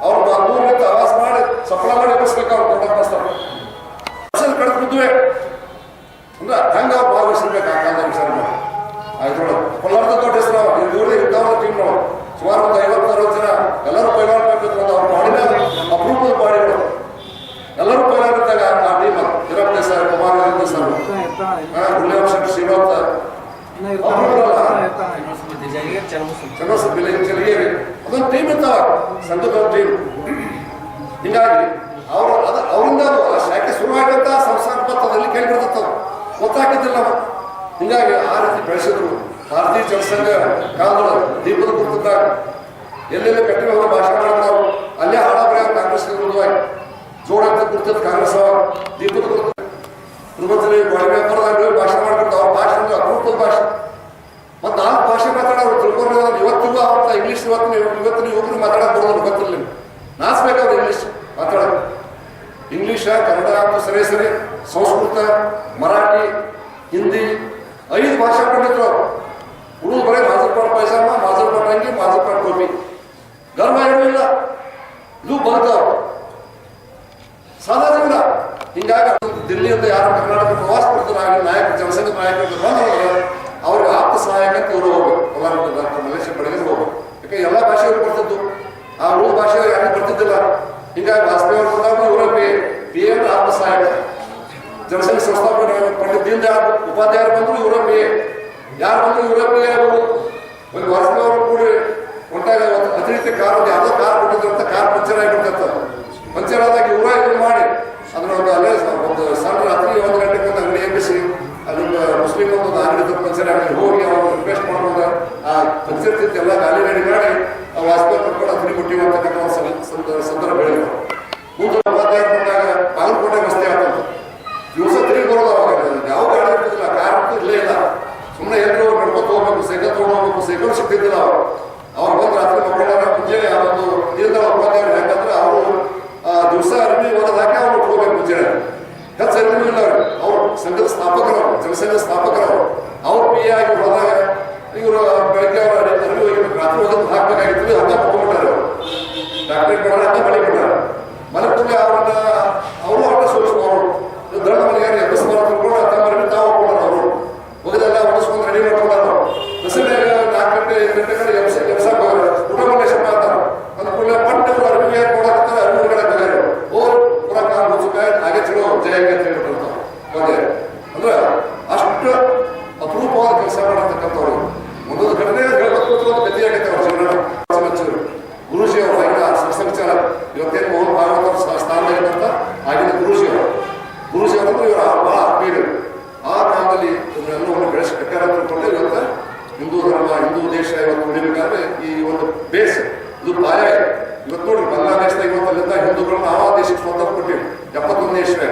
ಅವ್ರು 3 ನಿಂತು ಆವಾಜ್ ಮಾಡಿ ಸಫಲ ಮಾಡಿ ಎಬ್ಬಿಸ್ಬೇಕು. ಅವ್ರು ಊಟಪಾಸ್ತ್ರ ಕಳೆದು ಬಿದ್ದುವೆ ಅಂದ್ರೆ ಹಂಗ ಅವ್ರು ಭಾಗವಹಿಸಿರ್ಬೇಕು. ಆ ಕಾಲದ ವಿಚಾರ ಮಾಡಿ ಆಯ್ತೊಳಗೆ ಕೋಲಾರದ ದೊಡ್ಡ ಹೆಸರು ಇವ್ರದೇ ಇದ್ದಾವ ಟೀಮ್ ನಾವು ಸುಮಾರು ಒಂದು 50-60 ಜನ ಎಲ್ಲರೂ ಪೈಲಾಡ್ಬೇಕಿದ್ರು. ಅವ್ರು ಮಾಡಿದ ಅಪರೂಪದ ಬಾಡಿಗಳು ಎಲ್ಲರೂ ಪೈಲಾಡಿದ್ದಾಗ ಆ ಟೀಮ್ ಹಿರಪ್ಪ ದೇಸಾಯಿ, ಕುಮಾರ್ ದೇಸಾಯಿ, ಗುಲ್ಯಾಮ್ ಶೆಟ್ಟಿ, ಶ್ರೀಮಂತ ಚನ್ನಬಸಪ್ಪಿ ಅದೊಂದು ಟೀಮ್ ಇರ್ತಾವ, ಸಂಘದ ಟೀಮ್. ಹೀಗಾಗಿ ಅವರಿಂದ ಆ ಶಾಖೆ ಶುರುವಾಗಂತ ಸಂಸ್ಥಾನ ಪತ್ರದಲ್ಲಿ ಕೇಳಿಬಿಡ್ತವೆ, ಗೊತ್ತಾಗ್ತಿದ್ದಿಲ್ಲ ನಾವು. ಹೀಗಾಗಿ ಆ ರೀತಿ ಬೆಳೆಸಿದ್ರು. ಭಾರತೀಯ ಜನಸಂಘ ಕಾಲದೊಳಗೆ ದೀಪದ ಕುರಿತಾಗ ಎಲ್ಲೆಲ್ಲ ಕಟ್ಟಿಗೆ ಹೋಗಿ ಭಾಷಣ ಮಾಡಿದ್ರು. ಅಲ್ಲೇ ಹಾಡ ಬರೆಯ ಕಾಂಗ್ರೆಸ್ ವಿರುದ್ಧವಾಗಿ ಜೋಡಂತ ಕುರಿತದ್ದು ಕಾಂಗ್ರೆಸ್ ದೀಪದ ಕುರಿತು ತಿರುಪತಿ ಬಾಡಿಗೆ ಭಾಷಣ ಮಾಡ್ಬಿಟ್ಟು ಅವ್ರ ಭಾಷಣ ಅಪರೂಪದ ಭಾಷೆ. ಮತ್ತು 4 ಭಾಷೆ ಮಾತಾಡೋರು ತಿಳ್ಕೊಂಡು ಇವತ್ತಿಗೂ ಅವ್ರ ಇಂಗ್ಲೀಷ್ ಇವತ್ತಿನ ಯುವಕರು ಮಾತಾಡೋಕೆ ಬರೋದು ಗೊತ್ತಿಲ್ಲ. ನಿಮ್ಗೆ ನಾಚ್ಬೇಕಾದ್ರೆ ಇಂಗ್ಲೀಷ್ ಮಾತಾಡೋದು. ಇಂಗ್ಲೀಷ, ಕನ್ನಡ ಅಂತೂ ಸರಿ, ಸಂಸ್ಕೃತ, ಮರಾಠಿ, ಹಿಂದಿ 5 ಭಾಷೆ ಪಂಡಿತರು ಅವರು. ಹುಡುಗ ಬರೀ ಮಾಜರ್ಪಾಟ್ ಪೈಜಾಮ, ಮಾಜರ್ಪಾಟ್ ಅಂಗಿ, ಮಾಜರ್ಪಾಟ್ ಟೋಪಿ. ಗರ್ವ ಏನೂ ಇಲ್ಲ. ಇದು ಬದುಕವ್ರು ಸಾಧಾರಣ. ಹಿಂಗಾಗಿ ದಿಲ್ಲಿಯಿಂದ ಯಾರು ಕರ್ನಾಟಕ ಪ್ರವಾಸ ಕೊಡ್ತಾರೆ ನಾಯಕ ಜನಸಂಘದ ನಾಯಕರು ಬಂದವರು ಅವ್ರಿಗೆ ಆಪ್ತ ಸಹಾಯಕ ಅಂತ ಇವರು ಹೋಗ್ಬೇಕು. ಕೋಲಾರ ಡಾಕ್ಟರ್ ಮಲ್ಲೇಶ ಪಡೆಗೆ ಹೋಗ್ಬೇಕು. ಯಾಕೆ ಎಲ್ಲ ಭಾಷೆಯವರು ಬರ್ತಿದ್ದು, ಆ 3 ಭಾಷೆ ಯಾರಿಗೂ ಬರ್ತಿದ್ದಿಲ್ಲ. ಹಿಂಗಾಗಿ ವಾಜಪೇಯಿ ಅವರು ಬಂದಾಗ ಇವರ ಪಿ ಎಂ ಆಪ್ತ ಪ್ರಸ್ತಾಪ ಪಂಡಿತ್ ದೀನ್ ದಯಾಳ್ ಉಪಾಧ್ಯಾಯರು ಬಂದ್ರು ಯುರೋಪಿಯೇ, ಯಾರು ಬಂದ್ರು ಯುರೋಪಿಯೇ ಅವರು ಒಂದು ವರ್ಷದವರು ಕೂಡಿ ಹೊಂಟಾಗ ಅತಿರಿಕ್ತ ಕಾರ್ ಯಾವುದೋ ಕಾರ್ ಕೊಟ್ಟಿದ್ರು ಅಂತ ಕಾರ್ ಪಂಚರ್ ಆಗಿಬಿಡ್ತಂತ. ಪಂಚರ್ ಆದಾಗ ಇವರ ಇದು ಮಾಡಿ ಅದ್ರ ಒಂದು ಅಲ್ಲೇ ಒಂದು ಸಣ್ಣ ರಾತ್ರಿ 1 ಗಂಟೆಗೆ ಒಂದು ಅಂಗಡಿ ಎಬ್ಬಿಸಿ ಅಲ್ಲಿಂದ ಮುಸ್ಲಿಂ ಒಂದು ಅಂಗಡಿ ಪಂಚರ್ ಅಂಗಡಿ ಹೋಗಿ ಅವ್ರು ರಿಕ್ವೆಸ್ಟ್ ಮಾಡ್ಬೋದು ಆ ಪಂಚರ್ ತಿಂತ ಎಲ್ಲ ಗಾಲಿ ರೆಡಿ ಮಾಡಿ ಆ ವಾಸ್ಪೇರ್ ಕಟ್ಕೊಂಡು ಅತಿರಿ ಕೊಟ್ಟಿವಿ ಅಂತಕ್ಕಂಥ ಒಂದು ಸಂದರ್ಭ ಹೇಳಿದ್ರು. ಮುಂದೆ ಉಪಾಧ್ಯಾಯ ಬಂದಾಗ ಬಾಗಲಕೋಟೆ ರಸ್ತೆ ಆಗ್ತದೆ, ದಿವಸ ತಿರುಗಿ ಬರೋದು ಅವಾಗ ಯಾವ ಗಾಡಿ ಇರ್ತಿದ್ದಿಲ್ಲ, ಕಾರ್ ಇಲ್ಲೇ ಇಲ್ಲ, ಸುಮ್ಮನೆ ಎಲ್ಲರೂ ನಡ್ಕೊಂಡು ಹೋಗ್ಬೇಕು, ಸೈಕಲ್ ತೊಗೊಂಡು ಹೋಗ್ಬೇಕು, ಸೈಕಲ್ ಸಿಗ್ತಿದ್ದಿಲ್ಲ ಅವಾಗ ಬಂದು ರಾತ್ರಿ ಮಕ್ಕಳ ಮುಂಜಾನೆ ಆ ಒಂದು ದೀರ್ಘ ಉಪಾಧ್ಯಾಯರು ಯಾಕಂದ್ರೆ ಅವರು ದಿವಸ ಅರಿವಿ ಓದೋದಾಕೆ ಅವ್ರು ಉಟ್ಕೋಬೇಕು ಮುಂಜಾನೆ ಹೆಚ್ಚು ಅರಿವು ಇಲ್ಲ ಅವ್ರು ಸಂಘದ ಸ್ಥಾಪಕರು, ಜನಸಂಘದ ಸ್ಥಾಪಕರು. ಅವ್ರು ಪಿ ಆಗಿ ಹೋದಾಗ ಇವರು ಬೆಳಗ್ಗೆ ಅವ್ರ ಅರಿವು ಹೋಗ್ಬೇಕು, ರಾತ್ರಿ ಓದೋದು ಹಾಕ್ಬೇಕಾಗಿತ್ತು, ಹಂಗ ಮಕ್ಕೊಂಡ್ಬಿಟ್ಟಾರೆ ಅವರು ಡಾಕ್ಟ್ರೇಟ್ ಮಾಡೋಣ ಅಂತ ಮನೆ ಬಿಟ್ಟಾರೆ. ಮನೆ ಕೂಡ ಅವ್ರನ್ನ ಅವರು ಆಟ ಸೋಲಿಸ್ಬೋದು ದೊಡ್ಡ ಮನೆಗೆ ಎಬ್ಬಿಸ್ಬಾರ ತಿಳ್ಕೊಂಡು ತಮ್ಮ ಅರಿವಿ ತಾವು ಹೋಗ್ಕೊಡೋರು ಅವರು ಹೋಗಿದೆಲ್ಲ ಹೊಡಿಸ್ಕೊಂಡು ರೆಡಿ ಮಾಡ್ಕೊಂಡಾರು. ಬಸ್ಸಿನಾಗ 4 ಗಂಟೆ 5 ಗಂಟೆ ಕಡೆ ಎಬ್ಸಕ್ಕೆ ಹೋಗೋರು ಊಟ ಮಾಡಿ ಶಬ್ದ ಅಂತಾರೆ. ಅಂದ ಕೂಡಲೇ ಪಟ್ಟು ಅರಿವಿಗೆ ಕೊಡೋಕ್ತಾರೆ, ಅರಿವು ಕಡೆ ತಗಾರು ಓರ್ ಪುರ ಕಾಲ ಮುಚ್ಚುಕಾಯ ಹಾಗೆ ಚಲೋ ಜಯ ಅಂತ ಹೇಳ್ಬಿಟ್ಟಿರ್ತಾವೆ ಒಂದೇ. ಅಂದ್ರೆ ಅಷ್ಟು ಅಪರೂಪವಾದ ಕೆಲಸ ಮಾಡತಕ್ಕಂಥವ್ರು ಒಂದೊಂದು ಘಟನೆ ಹೇಳ್ಬೇಕು ಒಂದು ಗತಿಯಾಗೈತೆ ಅವ್ರ ಜೀವನ. ಗುರುಜಿ ಅವರು ಆಗಿನ ಸಂಚಾಲಕ ಇವತ್ತೇನು ಮೋಹನ್ ಭಾಗವತರ ಸ್ಥಾನದಲ್ಲಿದ್ದಂತ ಆಗಿನ ಗುರುಜಿ ಅವರು ಇವರು ಬಹಳ ಆತ್ಮೀಯರು. ಆ ಕಾಲದಲ್ಲಿ ಇವರೆಲ್ಲವನ್ನು ಬೆಳೆಸಿ ಕಟ್ಟಾರ ತಿಳ್ಕೊಂಡೆ ಇವತ್ತು ಹಿಂದೂ ಧರ್ಮ ಹಿಂದೂ ದೇಶ ಇವತ್ತು ಉಳಿಬೇಕಾದ್ರೆ ಈ ಒಂದು ಬೇಸ್ ಇದು ಪಾಯ. ಇವತ್ತು ನೋಡಿ ಬಾಂಗ್ಲಾದೇಶದಾಗ ಇವತ್ತಲ್ಲಿಂದ ಹಿಂದೂಗಳನ್ನ ನಾವು ಆ ದೇಶಕ್ಕೆ ಸ್ವತಂತ್ರ ಕೊಟ್ಟಿವಿ 71ನೇ ಇಸ್ವಿ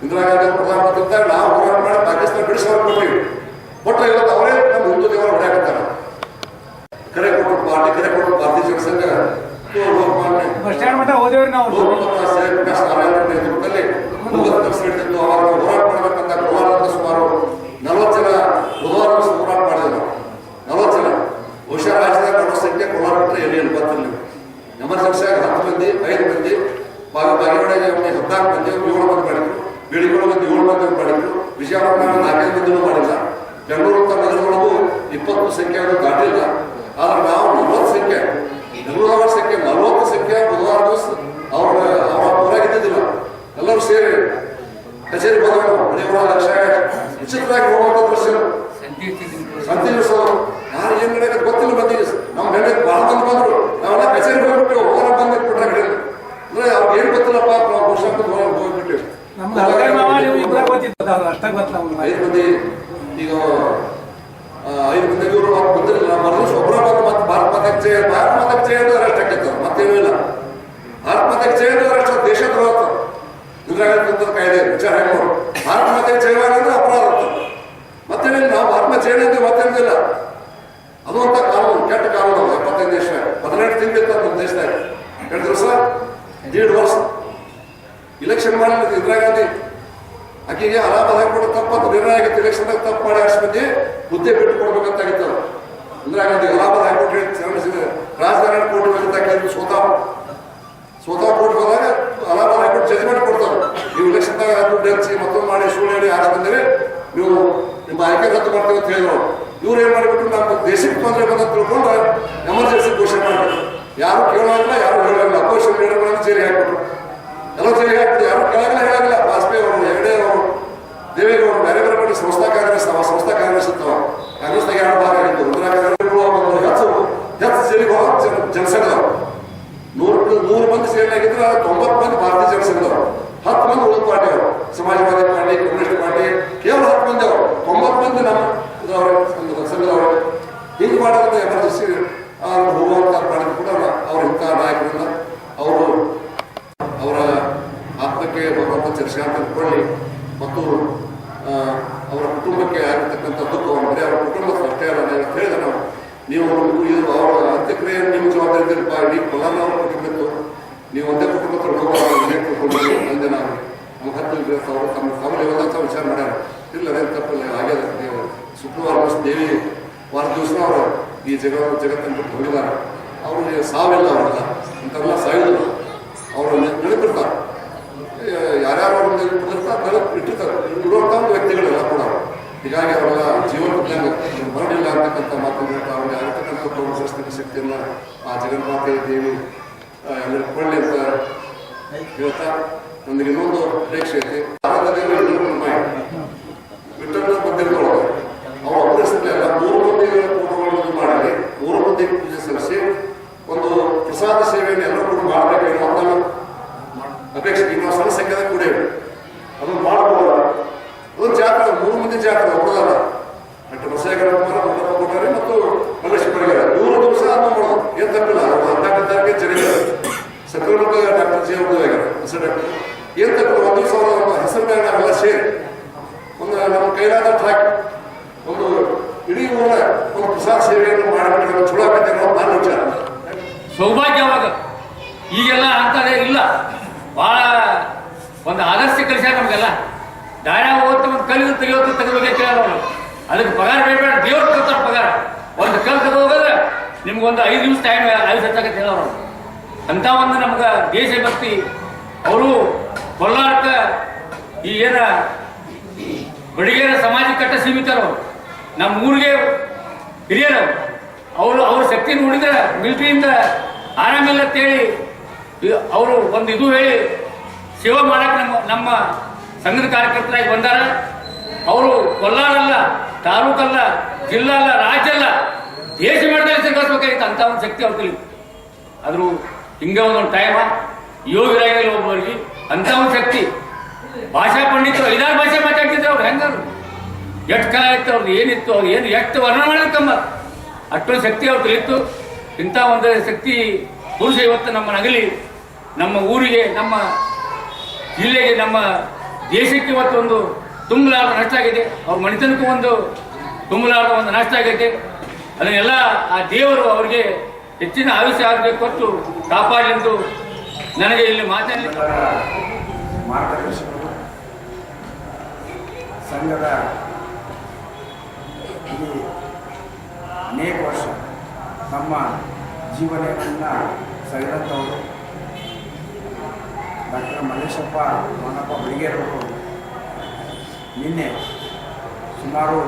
ಇಂದಿರಾ ಗಾಂಧಿ ಪ್ರಧಾನಮಂತ್ರಿ ಇದ್ದಾಗ ನಾವು ಹೋರಾಟ ಮಾಡಿ ಪಾಕಿಸ್ತಾನ ಬಿಡಿಸೋರು ಕೊಟ್ಟಿವಿ. ಕೊಟ್ಟರೆ ಇವತ್ತು ಅವರೇ ನಮ್ಮ ಹಿಂದೂ ದೇವರು ಹೊಡೆಯಾಕತ್ತಾರೆ. ಕರೆ ಕೊಟ್ಟು ಭಾರತೀಯ ಜನಸಂಘ ನೇತೃತ್ವದಲ್ಲಿ ಅವಾಗ ಹೋರಾಟ ಮಾಡಬೇಕಂತ ಕೋಲಾರದ ಸುಮಾರು 40 ಜನ ಬುಧವಾರ ಹೋರಾಟ ಮಾಡಿದ್ರು. 40 ಜನ ಬಹುಶಃ ರಾಜ್ಯದಾಗ ಬರೋ ಸಂಖ್ಯೆ ಕೋಲಾರ ಬಿಟ್ಟರೆ ಎಲ್ಲಿ ಬರ್ತಿರ್ಲಿಲ್ಲ. ಎಮರ್ಜೆನ್ಸಿಯಾಗಿ 10 ಮಂದಿ 5 ಮಂದಿ ಬಾಗೇವಾಡಿಗೆ 14 ಮಂದಿ 7 ಮಂದಿ ಮಾಡಿದ್ರು, ಬೀಳಿಗೊಳಗೆ 7 ಮಂದಿ ಮಾಡಿದ್ರು, ವಿಜಯವಾಡ 4 ಮಂದಿನೂ ಮಾಡಿಲ್ಲ. ಬೆಂಗಳೂರು ನಗರದೊಳಗೂ 20 ಸಂಖ್ಯೆ ದಾಟಿಲ್ಲ. ಆದ್ರೆ ನಾವು 40 ಸಂಖ್ಯೆ ಬೆಂಗಳೂರವರ ಸಂಖ್ಯೆ 40 ಸಂಖ್ಯೆ ಬುಧವಾರ ದಿವಸ ಅವ್ರ ಊರಾಗಿದ್ದಿದ್ದಿಲ್ಲ. ಎಲ್ಲರೂ ಸೇರಿ ಕಚೇರಿ ಬಂದವರು ಮನೆಯೊಳ ಲಕ್ಷ ವಿಚಿತ್ರವಾಗಿ ಹೋಗುವಂಥ ದೃಶ್ಯ ಸಂತಿ ದಿವಸವರು ಯಾರು ಏನ್ ನಡೆಯೋದು ಗೊತ್ತಿಲ್ಲ. ಮಂದಿಗೆ ನಮ್ಮ ಬೆಳೆ ಬಹಳ ಮಂದಿ ಬಂದ್ರು, ನಾವೆಲ್ಲ ಕಚೇರಿ ಹೋಗ್ಬಿಟ್ಟು ಹೊರ ಬಂದಿಟ್ಬಿಟ್ರೆ ಹಿಡಿದು ಅಂದ್ರೆ ಅವ್ರಿಗೆ ಏನ್ ಗೊತ್ತಿಲ್ಲಪ್ಪ ನಾವು ವರ್ಷಕ್ಕೆ ಹೋಗ್ಬಿಟ್ಟಿವಿ. 5 ಮಂದಿ ಈಗ 5 ಮಂದಿ ಇವರು ಬಂದಿರಲಿಲ್ಲ. ಮರದಿವ್ಸ ಒಬ್ಬರ ಬಂದು ಮತ್ತೆ ಭಾರತ ಮಾತಾಕ್ ಜಯ ಅರೆಸ್ಟ್ ಹಾಕಿರ್ತಾರೆ, ಮತ್ತೇನೂ ಇಲ್ಲ. ಭಾರತ ಮಾತಾಕ್ ಜಯ ಅರೆಸ್ಟ್ ದೇಶದ್ರೋಹ ಇಂದಿರಾ ಗಾಂಧಿ ಕಾಯ್ದೆ ವಿಚಾರ ಹಾಕೋರು. ಭಾರತ ಮಾತಾಕ್ ಜಯವಾನ ಅಂದ್ರೆ ಅಪರಾಧ ಆಗ್ತದೆ, ಮತ್ತೇನಿಲ್ಲ. ನಾವು ಭಾರತ ಮಾತೆ ಜಯ ಅಂದ್ರೆ ಮತ್ತೇನಿಲ್ಲ. ಅದು ಅಂತ ಕಾನೂನು ಕೆಟ್ಟ ಕಾನೂನು. 75 ದೇಶ 18 ತಿಂಗಳಿತ್ತು ನಮ್ಮ ದೇಶದಾಗ 2 ದಿವಸ 1.5 ವರ್ಷ ಇಲೆಕ್ಷನ್ ಮಾಡಲಿಲ್ಲ ಇಂದಿರಾ ಗಾಂಧಿ. ಆಕೆಗೆ ಅಲಾಭ ಹಾಕಿಬಿಟ್ಟು ತಪ್ಪತ್ತು ನಿರ್ಣಯ ಆಗಿತ್ತು. ಇಲೆಕ್ಷನ್ದಾಗ ತಪ್ಪು ಮಾಡಿ 10 ಮಂದಿ ಹುದ್ದೆ ಬಿಟ್ಟು ಕೊಡ್ಬೇಕಂತಾಗಿತ್ತು. ಇಂದಿರಾ ಗಾಂಧಿ ಅಲಾಭ ಹಾಕಿಬಿಟ್ಟು ರಾಜಕಾರಣ ಕೋರ್ಟ್ ಹೋಗಿದ್ದಾಕೆ ಸ್ವತಃ ಕೋರ್ಟ್ ಹೋದಾಗ ಅಲಾಭ ಹಾಕಿಬಿಟ್ಟು ಜಜ್ಮೆಂಟ್ ಕೊಡ್ತಾರೆ. ನೀವು ಇಲೆಕ್ಷನ್ದಾಗ ದುಡ್ಡು ಹಚ್ಚಿ ಮತ್ತೊಂದು ಮಾಡಿ ಸುಳ್ಳು ಹೇಳಿ ಆಗ ಬಂದರೆ ನೀವು ನಿಮ್ಮ ಆಯ್ಕೆ ರದ್ದು ಮಾಡ್ತೇವೆ ಅಂತ ಹೇಳಿದ್ರು. ಇವ್ರು ಏನ್ ಮಾಡಿಬಿಟ್ಟು ನಮ್ಮ ದೇಶಕ್ಕೆ ತೊಂದರೆ ಬಂದ ತಿಳ್ಕೊಂಡು ಎಮರ್ಜೆನ್ಸಿ ಘೋಷಣೆ ಮಾಡಬೇಕು. ಯಾರು ಕೇಳೋಲ್ಲ, ಯಾರು ಹೇಳೋಲ್ಲ. ಅಪೋಸಿಷನ್ ಲೀಡರ್ಗಳನ್ನು ಜೈಲಿಗೆ ಹಾಕ್ಬಿಟ್ರು, ಎಲ್ಲ ಜೈಲಿಗೆ ಹಾಕ್ಬಿಟ್ಟು ಯಾರು ಕೆಳಗಡೆ ಹೇಳಾಗಿಲ್ಲ. ವಾಜಪೇಯಿ ಅವರು, ಹೆಗಡೆ ಅವರು, ದೇವೇಗೌಡರು ಬೇರೆ ಬೇರೆ ಕಡೆ ಸಂಸ್ಥಾ ಕಾಂಗ್ರೆಸ್ ಇರ್ತಾವ. ಕಾಂಗ್ರೆಸ್ನಾಗ 2 ಭಾಗ ಆಗಿತ್ತು. ಇಂದಿರಾ ಗಾಂಧಿ ಹೆಚ್ಚು ಜೈಲಿಗೆ ಹೋಗ ಜನಸಂಘದವರು 100 ಮಂದಿ ಸೇರಿನಾಗಿದ್ರೆ 90 ಮಂದಿ ಭಾರತೀಯ ಜನಸಂಘದವರು, 10 ಮಂದಿ ಉಳಿದ ಪಾರ್ಟಿಯವರು, ಸಮಾಜವಾದಿ ಪಾರ್ಟಿ, ಕಮ್ಯುನಿಸ್ಟ್ ಪಾರ್ಟಿ, ಕೇವಲ 10 ಮಂದಿ ಅವರು, 90 ಮಂದಿ ನಮ್ಮ ಸಂಘದವರು. ಹಿಂಗೆ ಮಾಡೋದು ಎಮರ್ಜೆನ್ಸಿ ಹೋಗುವಂತ ಮಾಡಿದ್ರು ಕೂಡ ಅವ್ರ ಇಂಥ ನಾಯಕರಿಂದ ಅವರು ಅವರ ಆತ್ಮಕ್ಕೆ ಬರುವಂಥ ಚರ್ಚೆಯನ್ನು ತಿಳ್ಕೊಳ್ಳಿ ಮತ್ತು ಅವರ ಕುಟುಂಬಕ್ಕೆ ಆಗಿರ್ತಕ್ಕಂಥ ದುಃಖವನ್ನು ಬರೀ ಅವರ ಕುಟುಂಬಕ್ಕೆ ಅಷ್ಟೇ ಅಲ್ಲ ಹೇಳಿದೆ ನಾವು. ನೀವು ಅವರ ಅಂತ್ಯಕ್ರಿಯೆಯನ್ನು ನಿಮ್ಮ ಜವಾಬ್ದಾರಿ ಇದ್ದಿರಪ್ಪ. ಇಡೀ ಕೊಲಾನವರ ಕುಟುಂಬತ್ತು ನೀವು ಒಂದೇ ಕುಟುಂಬಕ್ಕೆ ಹೋಗೋದು ಅಲ್ಲದೆ ನಾವು ನಮ್ಮ 10 ಅವರು ತಮ್ಮ ಇವತ್ತ ವಿಚಾರ ಮಾಡ್ಯಾರ. ಇಲ್ಲ ಅದೇನು ತಪ್ಪಲ್ಲ, ಆಗ್ಯದ. ನೀವು ಶುಕ್ರವಾರ ದೇವಿ ವಾರ ದಿವಸ ಅವರು ಈ ಜಗತ್ತನ್ನು ಬಿಟ್ಟು ಹೋಗಿದ್ದಾರೆ. ಅವ್ರಿಗೆ ಸಾವಿಲ್ಲ, ಅವರೆಲ್ಲ ಇಂಥವೆಲ್ಲ ಸಾಯಿದ್ರು. ಅವರು ನೆನಪಿರ್ತಾರೆ, ಯಾರ್ಯಾರು ಅವ್ರನ್ನ ಇಟ್ಟಿರ್ತಾರೆ ಇರುವಂಥ ಒಂದು ವ್ಯಕ್ತಿಗಳೆಲ್ಲ ಕೂಡ. ಹೀಗಾಗಿ ಅವರೆಲ್ಲ ಜೀವನ ಮರಣಿಲ್ಲ ಅಂತಕ್ಕಂಥ ಮಾತನ್ನು ಅವ್ರಿಗೆ ಆಗಿರ್ತಕ್ಕಂಥ ಪ್ರವರ್ತಿಸ್ತಕ್ಕ ಶಕ್ತಿಯನ್ನು ಆ ಜಗನ್ಮಾತೆ ದೇವಿ ಎಲ್ಲರಿಗೂ ಕೊಳ್ಳಿ ಅಂತ ಹೇಳ್ತಾ ನನಗೆ ಇನ್ನೊಂದು ಅಪೇಕ್ಷೆ ಐತಿ. ವಿಠಲ ಬಂದಿರ್ತಾಳೆ ಅವ್ರು ಅಭ್ಯರ್ಥಿಲ್ಲ 3 ಮಂದಿ ಫೋಟೋಗಳನ್ನು ಮಾಡಿ 3 ಮಂದಿ ಪೂಜೆ ಸಲ್ಲಿಸಿ ಒಂದು ಪ್ರಸಾದ ಸೇವೆಯನ್ನು ಎಲ್ಲರೂ ಕೂಡ ಮಾಡಬೇಕು ಅನ್ನೋ ಅಪೇಕ್ಷೆ. ಇನ್ನೊಂದು ಸಣ್ಣ ಸಂಖ್ಯೆದಾಗ ಕುಡಿಯಬೇಕು, ಅದನ್ನು ಮಾಡಬಹುದ? ಅದೊಂದು ಜಾತ್ರೆ, 3 ಮಂದಿ ಜಾತ್ರೆ ಒಬ್ಬರಲ್ಲ. ಡಾಕ್ಟರ್ ಬಸವೇಗೌಡ ಕೊಟ್ಟಾರೆ ಮತ್ತು ಮಲ್ಲೇಶ್ ಬಡಿಗೇರ 3 ದಿವಸ ಅದನ್ನು ಮಾಡೋದು ಏನು ತಪ್ಪಿಲ್ಲ. 14 ತಾರೀಕಿಗೆ ಜರಿದ್ದಾರೆ ಸಕ್ರಮಕ ಡಾಕ್ಟರ್ ಜಿ ಅವ್ರದ್ದು ಹೆಸರು ಡಾಕ್ಟರ್ ಏನು ತಪ್ಪಿಲ್ಲ. 1 ದಿವಸ ಅವರ ಹೆಸರು ಮೇಲೆ ನಾವೆಲ್ಲ ಸೇರಿ ಒಂದು ನಮ್ಮ ಕೈಲಾದಷ್ಟು ಹಾಕಿ ಒಂದು ಇಡೀ ಊರ ಒಂದು ಪ್ರಸಾದ ಸೇವೆಯನ್ನು ಮಾಡಬೇಕು ಚಲೋ ಆಗತ್ತೆ ಅನ್ನೋದು ನನ್ನ ವಿಚಾರ. ಸೌಭಾಗ್ಯವಾಗ ಈಗೆಲ್ಲ ಅಂತಾರೆ ಇಲ್ಲ, ಭಾಳ ಒಂದು ಆದರ್ಶ ಕಲಿಸ್ಯಾರ ನಮಗೆಲ್ಲ. ದಾರ್ಯಾಗ ಹೋಗ್ತಾ ಒಂದು ಕಲಿದು ತೆಗಿಯೋದು ತೆಗೆದೋಗಿ ಕೇಳೋರು, ಅದಕ್ಕೆ ಪಗಾರ ಬೇಡ, ದೇವ್ರು ಕೊಡ್ತಾರೆ ಪಗಾರ. ಒಂದು ಕಲ್ ತೆಗೆದು ಹೋಗೋದ್ರೆ ನಿಮ್ಗೊಂದು 5 ದಿವಸ ಟೈಮ್ 5 ಹೆಚ್ಚಾಗತ್ತೆ ಹೇಳೋರು. ಅಂಥ ಒಂದು ನಮ್ಗೆ ದೇಶಭಕ್ತಿ ಅವರು ಕೊಲ್ಲಾರಕ್ಕೆ ಈ ಏನ ಬಡಿಗೇರ ಸಮಾಜ ಕಟ್ಟ ಸೀಮಿತರು, ನಮ್ಮ ಊರಿಗೆ ಹಿರಿಯರು. ಅವ್ರ ಶಕ್ತಿ ನೋಡಿದ್ರೆ ಮಿಲಿಟರಿಯಿಂದ ಆರಾಮಿಲ್ಲ ಅಂತೇಳಿ ಅವರು ಒಂದು ಇದು ಹೇಳಿ ಸೇವೆ ಮಾಡಕ್ಕೆ ನಮ್ಮ ಸಂಘದ ಕಾರ್ಯಕರ್ತರಾಗಿ ಬಂದಾರ. ಅವರು ಕೊಲ್ಲಾರಲ್ಲ, ತಾಲೂಕಲ್ಲ, ಜಿಲ್ಲಾ ಅಲ್ಲ, ರಾಜ್ಯ ಅಲ್ಲ, ದೇಶ ಮಟ್ಟದಲ್ಲಿ ಸಿಗಬೇಕಾಗಿತ್ತು ಅಂತ ಒಂದು ಶಕ್ತಿ ಅವ್ರು ಕಲಿ. ಆದರೂ ಹಿಂಗೆ ಒಂದೊಂದು ಟೈಮ ಯೋಗಿರಾಗಿಲ್ಲ ಒಬ್ಬರಿಗೆ ಅಂತ ಒಂದು ಶಕ್ತಿ. ಭಾಷಾ ಪಂಡಿತರು 5-6 ಭಾಷೆ ಮಾತಾಡ್ತಿದ್ರು ಅವ್ರು. ಹೆಂಗರು ಎಷ್ಟು ಕಾಲ ಇತ್ತು ಅವ್ರದ್ದು, ಏನಿತ್ತು ಅವ್ರು, ಏನು ಎಷ್ಟು ವರ್ಣ ಮಾಡಬೇಕಮ್ಮ, ಅಷ್ಟೊಂದು ಶಕ್ತಿ ಅವ್ರು ಕಲಿತು. ಇಂಥ ಒಂದು ಶಕ್ತಿ ಪುರುಷ ಇವತ್ತು ನಮ್ಮ ನಗಲಿ, ನಮ್ಮ ಊರಿಗೆ, ನಮ್ಮ ಜಿಲ್ಲೆಗೆ, ನಮ್ಮ ದೇಶಕ್ಕೆ ಇವತ್ತು ಒಂದು ತುಂಬಲಾರದ ನಷ್ಟ ಆಗಿದೆ. ಅವ್ರ ಮನೆತನಕ್ಕೂ ಒಂದು ತುಂಬಲಾರದ ಒಂದು ನಷ್ಟ ಆಗೈತೆ. ಅದನ್ನೆಲ್ಲ ಆ ದೇವರು ಅವರಿಗೆ ಹೆಚ್ಚಿನ ಆಯುಷ್ಯ ಆಗಬೇಕು ಕೊಟ್ಟು ಕಾಪಾಡಲೆಂದು ನನಗೆ ಇಲ್ಲಿ ಮಾತಾಡಲಿಕ್ಕೆ ಮಾರ್ಗದರ್ಶಕರು ಸಂಘದ ಈ ಅನೇಕ ವರ್ಷ ನಮ್ಮ ಜೀವನವನ್ನು ಸವಿದಂಥವರು ಡಾಕ್ಟರ್ ಮಲ್ಲೇಶಪ್ಪ ಮನಪ್ಪ ಬಡಿಗೇರವರು ನಿನ್ನೆ ಸುಮಾರು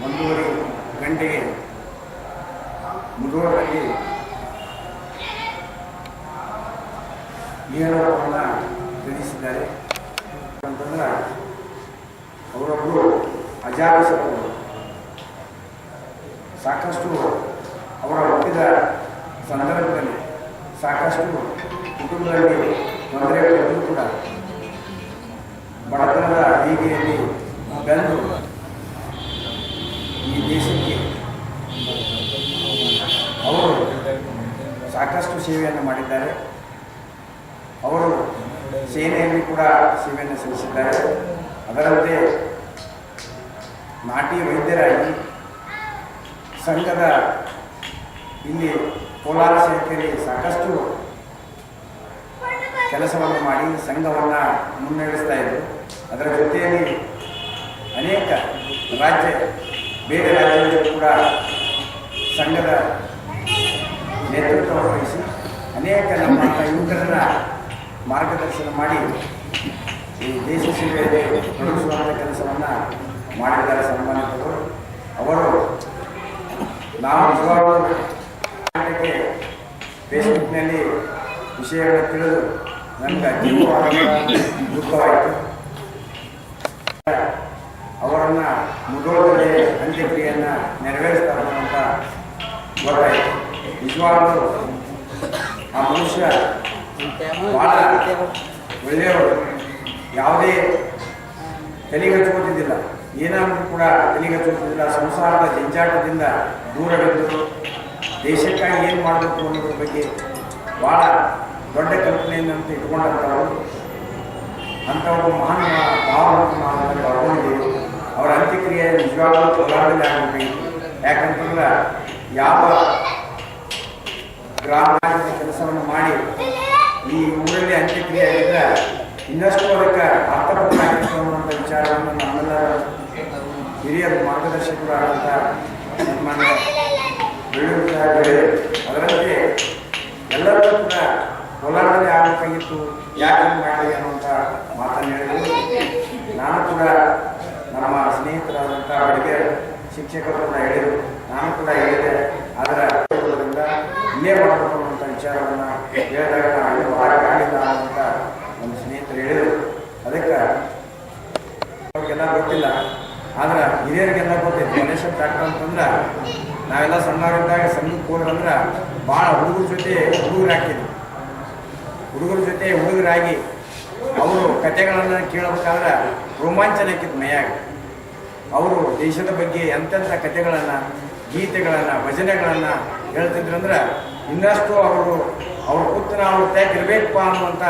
1:30 ಗಂಟೆಗೆ ಮುಧೋಳದಲ್ಲಿ ನೇರವನ್ನು ತಿಳಿಸಿದ್ದಾರೆ. ಅಂತಂದ್ರೆ ಅವರೊಬ್ಬರು ಅಜಾಗಸರು, ಸಾಕಷ್ಟು ಅವರ ಹುಟ್ಟಿದ ಸಂದರ್ಭದಲ್ಲಿ ಸಾಕಷ್ಟು ಕುಟುಂಬದಲ್ಲಿ ತೊಂದರೆಗಳು ಕೂಡ ಬಡತನದ ಬೀದಿಯಲ್ಲಿ ಬೆಂದು ಈ ದೇಶಕ್ಕೆ ಅವರು ಸಾಕಷ್ಟು ಸೇವೆಯನ್ನು ಮಾಡಿದ್ದಾರೆ. ಅವರು ಸೇನೆಯಲ್ಲಿ ಕೂಡ ಸೇವೆಯನ್ನು ಸಲ್ಲಿಸಿದ್ದಾರೆ. ಅದರಂತೆ ನಾಟಿ ವೈದ್ಯರಾಗಿ ಸಂಘದ ಇಲ್ಲಿ ಕೋಲಾರ ಶಾಖೆಯಲ್ಲಿ ಸಾಕಷ್ಟು ಕೆಲಸವನ್ನು ಮಾಡಿ ಸಂಘವನ್ನು ಮುನ್ನಡೆಸ್ತಾ ಇದ್ದರು. ಅದರ ಜೊತೆಯಲ್ಲಿ ಅನೇಕ ಬೇರೆ ರಾಜ್ಯಗಳಲ್ಲಿ ಕೂಡ ಸಂಘದ ನೇತೃತ್ವವನ್ನು ವಹಿಸಿ ಅನೇಕ ನಮ್ಮ ಯುವಕರನ್ನು ಮಾರ್ಗದರ್ಶನ ಮಾಡಿ ಈ ದೇಶ ಸೇವೆಯಲ್ಲಿ ತೊಡಗಿಸುವಂಥ ಕೆಲಸವನ್ನು ಮಾಡಿದ್ದಾರೆ ಸನ್ಮಾನಿತರು. ಅವರು ನಾವು ನಿಜವಾಗಲೂ ಫೇಸ್ಬುಕ್ನಲ್ಲಿ ವಿಷಯಗಳನ್ನು ತಿಳಿದು ನನಗೆ ಅತೀವವಾದ ದುಃಖವಾಯಿತು. ಅವರನ್ನು ಮುಧೋಳದಲ್ಲಿ ಅಂತ್ಯಕ್ರಿಯೆಯನ್ನು ನೆರವೇರಿಸ್ತಾರೆ ಅಂತ ಗೊತ್ತಾಯಿತು. ನಿಜವಾಗಲೂ ಆ ಮನುಷ್ಯ ಭಾಳ ಒಳ್ಳೆಯವರು, ಯಾವುದೇ ತಲೆಗಚ್ಚುವುದಿಲ್ಲ, ಏನಾದರೂ ಕೂಡ ತಲೆಗಚ್ಚುವುದಿಲ್ಲ. ಸಂಸಾರದ ಜಂಜಾಟದಿಂದ ದೂರವಿದ್ದು ದೇಶಕ್ಕಾಗಿ ಏನು ಮಾಡಬೇಕು ಅನ್ನೋದ್ರ ಬಗ್ಗೆ ಭಾಳ ದೊಡ್ಡ ಕಲ್ಪನೆಯನ್ನು ಇಟ್ಕೊಂಡಂಥವರು. ಅಂಥ ಒಬ್ಬ ಮಹಾನ್ ಭಾವವನ್ನು ನಾವು ಕಳ್ಕೊಂಡಿದ್ದೀವಿ. ಅವರ ಅಂತ್ಯಕ್ರಿಯೆ ನಿಜವಾಗಲೂ ಕೋಲಾರದಲ್ಲಿ ಆಗಬೇಕಾಗಿತ್ತು. ಯಾಕಂತಂದ್ರೆ ಯಾವ ಗ್ರಾಮದ ಕೆಲಸವನ್ನು ಮಾಡಿ ಈ ಊರಲ್ಲಿ ಅಂತ್ಯಕ್ರಿಯೆ ಆಗಿದ್ರೆ ಇನ್ನಷ್ಟು ಅದಕ್ಕೆ ಅರ್ಥಪೂರ್ಣ ಆಗಿತ್ತು ಅನ್ನುವಂಥ ವಿಚಾರವನ್ನು ನಮ್ಮೆಲ್ಲರ ಹಿರಿಯ ಮಾರ್ಗದರ್ಶಕರಾದಂಥ ಸನ್ಮಾನ್ಯ ಬೆಳ್ಳೂರು ಸಾಹೇಬರು ಅದರಂತೆ ಎಲ್ಲರೂ ಕೂಡ ಕೋಲಾರದಲ್ಲಿ ಆಗಬೇಕಾಗಿತ್ತು, ಯಾಕೆ ಮಾಡಿದೆ ಅನ್ನುವಂಥ ಮಾತನ್ನು ಹೇಳಿದರು. ನಾನು ಕೂಡ ನಮ್ಮ ಸ್ನೇಹಿತರಾದಂಥ ಅಡುಗೆ ಶಿಕ್ಷಕರನ್ನ ಹೇಳಿದರು, ನಾನು ಕೂಡ ಹೇಳಿದೆ. ಅದರ ಇಲ್ಲೇ ಮಾಡಬೇಕು ಅನ್ನುವಂಥ ವಿಚಾರವನ್ನು ಹೇಳಿದಾಗ ನಾನು ಆಗಿಲ್ಲ ಅಂತ ನಮ್ಮ ಸ್ನೇಹಿತರು ಅವ್ರಿಗೆಲ್ಲ ಗೊತ್ತಿಲ್ಲ. ಆದ್ರೆ ಹಿರಿಯರಿಗೆಲ್ಲ ಗೊತ್ತೈತಿ. ಮಲ್ಲೇಶಪ್ಪ ಡಾಕ್ಟರ್ ಅಂತಂದ್ರೆ ನಾವೆಲ್ಲ ಸಣ್ಣವರಿದ್ದಾಗ ಸಂಘಕ್ಕೆ ಹೋದ್ರಂದ್ರೆ ಭಾಳ ಹುಡುಗರ ಜೊತೆ ಹುಡುಗರಾಗ್ತಿದ್ವಿ. ಹುಡುಗರ ಜೊತೆ ಹುಡುಗರಾಗಿ ಅವರು ಕಥೆಗಳನ್ನು ಕೇಳಬೇಕಾದ್ರೆ ರೋಮಾಂಚನ ಆಕಿತ್ತು ಮೈಯಾಗ. ಅವರು ದೇಶದ ಬಗ್ಗೆ ಎಂತೆಂಥ ಕಥೆಗಳನ್ನು, ಗೀತೆಗಳನ್ನು, ಭಜನೆಗಳನ್ನು ಹೇಳ್ತಿದ್ರಂದ್ರೆ ಇನ್ನಷ್ಟು ಅವ್ರ ಕೂತು ನಾವು ಇರಬೇಕಪ್ಪ ಅನ್ನುವಂಥ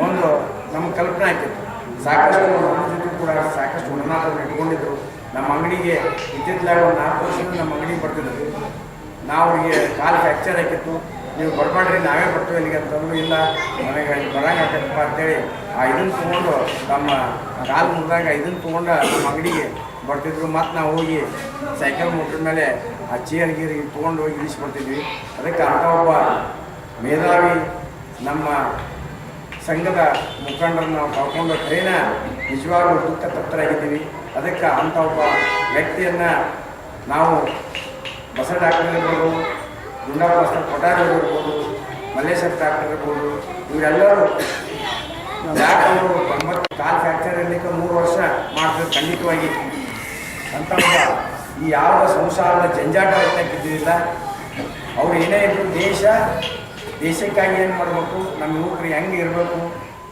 ಒಂದು ನಮ್ಮ ಕಲ್ಪನೆ ಆಕಿತ್ತು. ಸಾಕಷ್ಟು ನಮ್ಮ ಜೊತೆ ಕೂಡ ಸಾಕಷ್ಟು ಒಡನಾಟವನ್ನು ಇಟ್ಕೊಂಡಿದ್ರು. ನಮ್ಮ ಅಂಗಡಿಗೆ ಇತ್ತಿತ್ತಲಾಗ ಒಂದು 4 ವರ್ಷದಿಂದ ನಮ್ಮ ಅಂಗಡಿಗೆ ಬರ್ತಿದ್ರು. ನಾವು ಅವ್ರಿಗೆ ಕಾಲು ಫ್ರ್ಯಾಕ್ಚರ್ ಆಗಿತ್ತು, ನೀವು ಬರಬೇಡ್ರಿ ನಾವೇ ಬರ್ತೀವಿ ಅಲ್ಲಿಗೆ ಅಂತಂದ್ರು. ಇಲ್ಲ ನನಗೆ ಬರಂಗೆ ಆಗತ್ತಪ್ಪ ಅಂತೇಳಿ ಆ ಇದನ್ನು ತೊಗೊಂಡು ನಮ್ಮ ಕಾಲು ಮುರಿದಾಗ ಇದನ್ನು ತೊಗೊಂಡು ನಮ್ಮ ಅಂಗಡಿಗೆ ಬರ್ತಿದ್ರು. ಮತ್ತು ನಾವು ಹೋಗಿ ಸೈಕಲ್ ಮುಟ್ಟಿದ ಮೇಲೆ ಆ ಚೇರ್ ಗೀರ್ ತೊಗೊಂಡು ಹೋಗಿ ಇಳಿಸ್ಬರ್ತಿದ್ವಿ. ಅದಕ್ಕೆ ಅಂಥ ಒಬ್ಬ ಮೇಧಾವಿ ನಮ್ಮ ಸಂಘದ ಮುಖಂಡರನ್ನು ನಾವು ಕಳ್ಕೊಂಡು ಕರೆನ ನಿಜವಾಗ್ಲೂ ದುಃಖ ತಪ್ತರಾಗಿದ್ದೀವಿ. ಅದಕ್ಕೆ ಅಂಥ ಒಬ್ಬ ವ್ಯಕ್ತಿಯನ್ನು ನಾವು ಬಸ ಡಾಕ್ಟರ್ ಇರ್ಬೋದು, ಗುಂಡಪ್ಪ ಮಾಸ್ತರ್ ಕೊಠಾರಿ ಇರ್ಬೋದು, ಮಲ್ಲೇಶಪ್ಪ ಡಾಕ್ಟರ್ ಇರ್ಬೋದು, ಇವರೆಲ್ಲರೂ ಯಾಕೆ ಅವರು 90 ಕಾಲು ಫ್ರ್ಯಾಕ್ಚರ್ ಇರಲಿಕ್ಕೆ 3 ವರ್ಷ ಮಾಡ್ತಾರೆ ಖಂಡಿತವಾಗಿ. ಅಂತ ಒಬ್ಬ ಈ ಯಾವ ಸಂಸಾರದ ಜಂಜಾಟ ಇದ್ದಿದ್ದಿಲ್ಲ. ಅವ್ರು ಏನೇ ಇದ್ರು ದೇಶಕ್ಕಾಗಿ ಏನು ಮಾಡಬೇಕು, ನಮ್ಮ ಯುವಕರು ಹೆಂಗೆ ಇರಬೇಕು,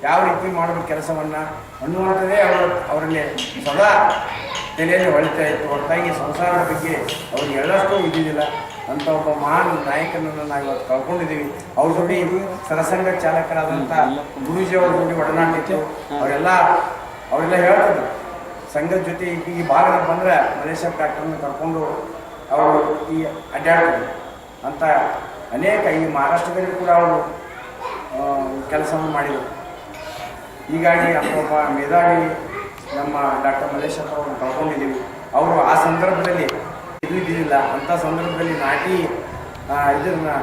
ಯಾವ ರೀತಿ ಮಾಡಬೇಕು ಕೆಲಸವನ್ನು ಅನ್ನುವಂಥದ್ದೇ ಅವರಲ್ಲಿ ಸದಾ ತಲೆಯಲ್ಲಿ ಹೊಳಿತಾ ಇತ್ತು. ಹೊರತಾಗಿ ಸಂಸಾರದ ಬಗ್ಗೆ ಅವ್ರಿಗೆ ಎಳ್ಳಷ್ಟು ಇದ್ದಿದ್ದಿಲ್ಲ. ಅಂಥ ಒಬ್ಬ ಮಹಾನ್ ನಾಯಕನನ್ನು ನಾವು ಇವತ್ತು ಕಳ್ಕೊಂಡಿದ್ದೀವಿ. ಅವ್ರ ಜೊತೆ ಸರಸಂಘ ಚಾಲಕರಾದಂಥ ಗುರೂಜಿಯವ್ರ ಜೊತೆ ಒಡನಾಟ ಇತ್ತು. ಅವರೆಲ್ಲ ಹೇಳ್ತಿದ್ರು ಸಂಘದ ಜೊತೆ ಈ ಭಾಗದ ಬಂದರೆ ಮಲ್ಲೇಶಪ್ಪ ಡಾಕ್ಟರ್ನ ಕರ್ಕೊಂಡು ಅವರು ಈ ಅಡ್ಡಾಡ್ತಿದ್ರು ಅಂತ ಅನೇಕ ಈ ಮಹಾರಾಷ್ಟ್ರದಲ್ಲಿ ಕೂಡ ಅವರು ಕೆಲಸವನ್ನು ಮಾಡಿದರು. ಹೀಗಾಗಿ ಒಬ್ಬ ಮೇಧಾವಿ ನಮ್ಮ ಡಾಕ್ಟರ್ ಮಲ್ಲೇಶಪ್ಪ ಅವ್ರನ್ನ ಕಳ್ಕೊಂಡಿದ್ದೀವಿ. ಅವರು ಆ ಸಂದರ್ಭದಲ್ಲಿ ಇದ್ದಿದ್ದಿಲ್ಲ. ಅಂಥ ಸಂದರ್ಭದಲ್ಲಿ ನಾಟಿ ಇದನ್ನು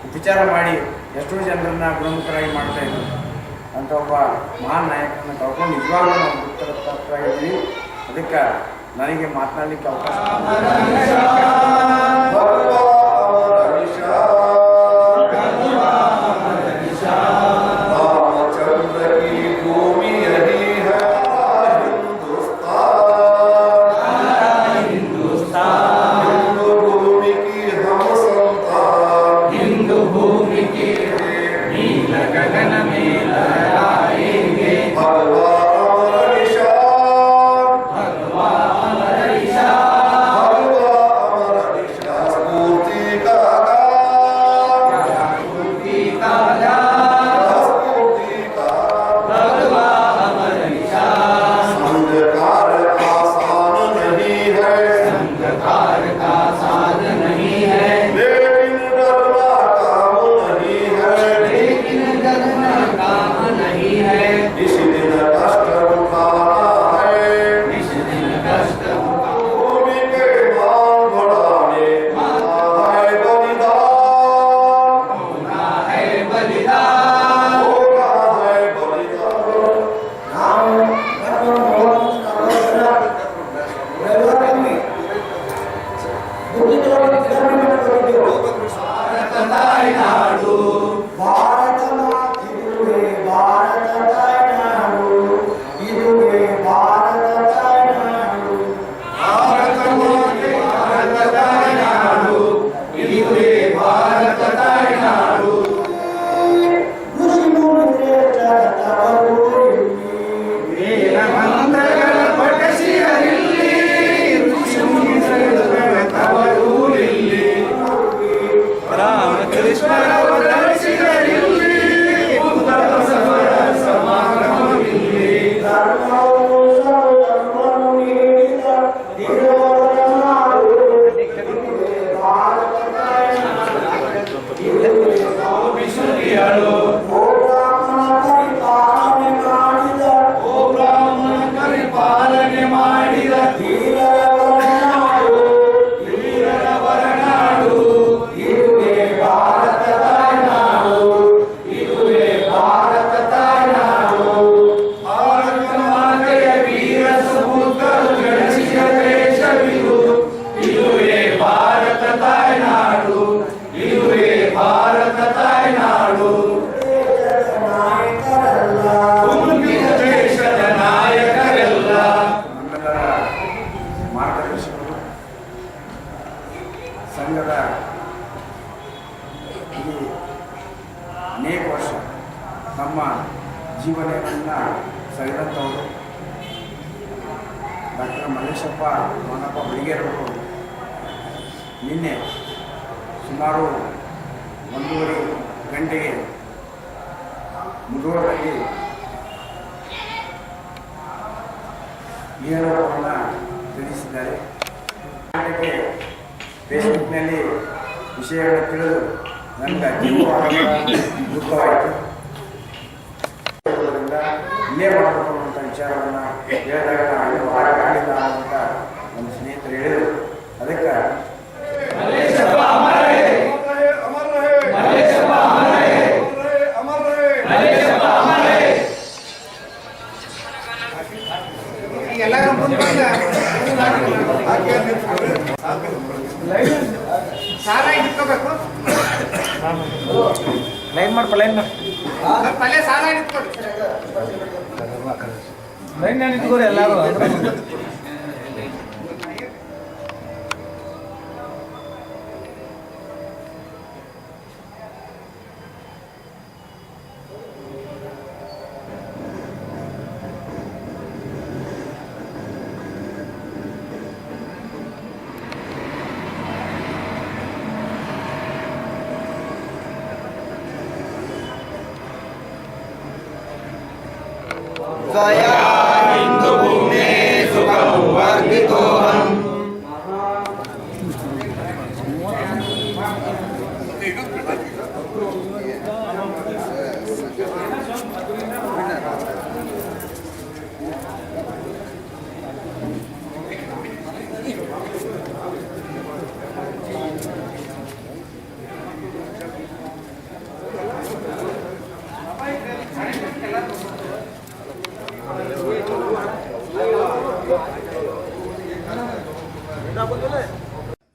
ಉಪಚಾರ ಮಾಡಿ ಎಷ್ಟೋ ಜನರನ್ನು ಗುಣಮುಖರಾಗಿ ಮಾಡ್ತಾಯಿದ್ರು. ಅಂತ ಒಬ್ಬ ಮಹಾನ್ ನಾಯಕರನ್ನು ಕಳ್ಕೊಂಡು ನಿಜವಾಗ್ಲೂ ನಾವು ದುಃಖರಾಗಿದ್ದೀವಿ. ಅದಕ್ಕೆ ನನಗೆ ಮಾತನಾಡಲಿಕ್ಕೆ ಅವಕಾಶ स्फूर्ति ಜೀವನವನ್ನು ಸವಿದಂಥವರು ಡಾಕ್ಟರ್ ಮಲ್ಲೇಶಪ್ಪ ಮಾನಪ್ಪ ಬಡಿಗೇರವರು ನಿನ್ನೆ ಸುಮಾರು 1:30 ಗಂಟೆಗೆ ಮುಧೋಳದಲ್ಲಿ ಈಹಲೋಕವನ್ನು ತಿಳಿಸಿದ್ದಾರೆ. ಫೇಸ್ಬುಕ್ನಲ್ಲಿ ವಿಷಯಗಳನ್ನು ತಿಳಿದು ನನಗೆ ದುಃಖವಾಯಿತು. ಇಲ್ಲೇ ಮಾಡಬೇಕು ಅನ್ನುವಂಥ ವಿಚಾರವನ್ನು ಹೇಳಿದಾಗ ಆಗಲಿಲ್ಲ ಅಂತ ನಮ್ಮ ಸ್ನೇಹಿತರು ಹೇಳಿದರು. ಅದಕ್ಕೆ ಲೈನ್ ಮಾಡ್ಕೊ ಲೈನ್ ನಿಂತ್ಕೋರಿ ಎಲ್ಲರೂ.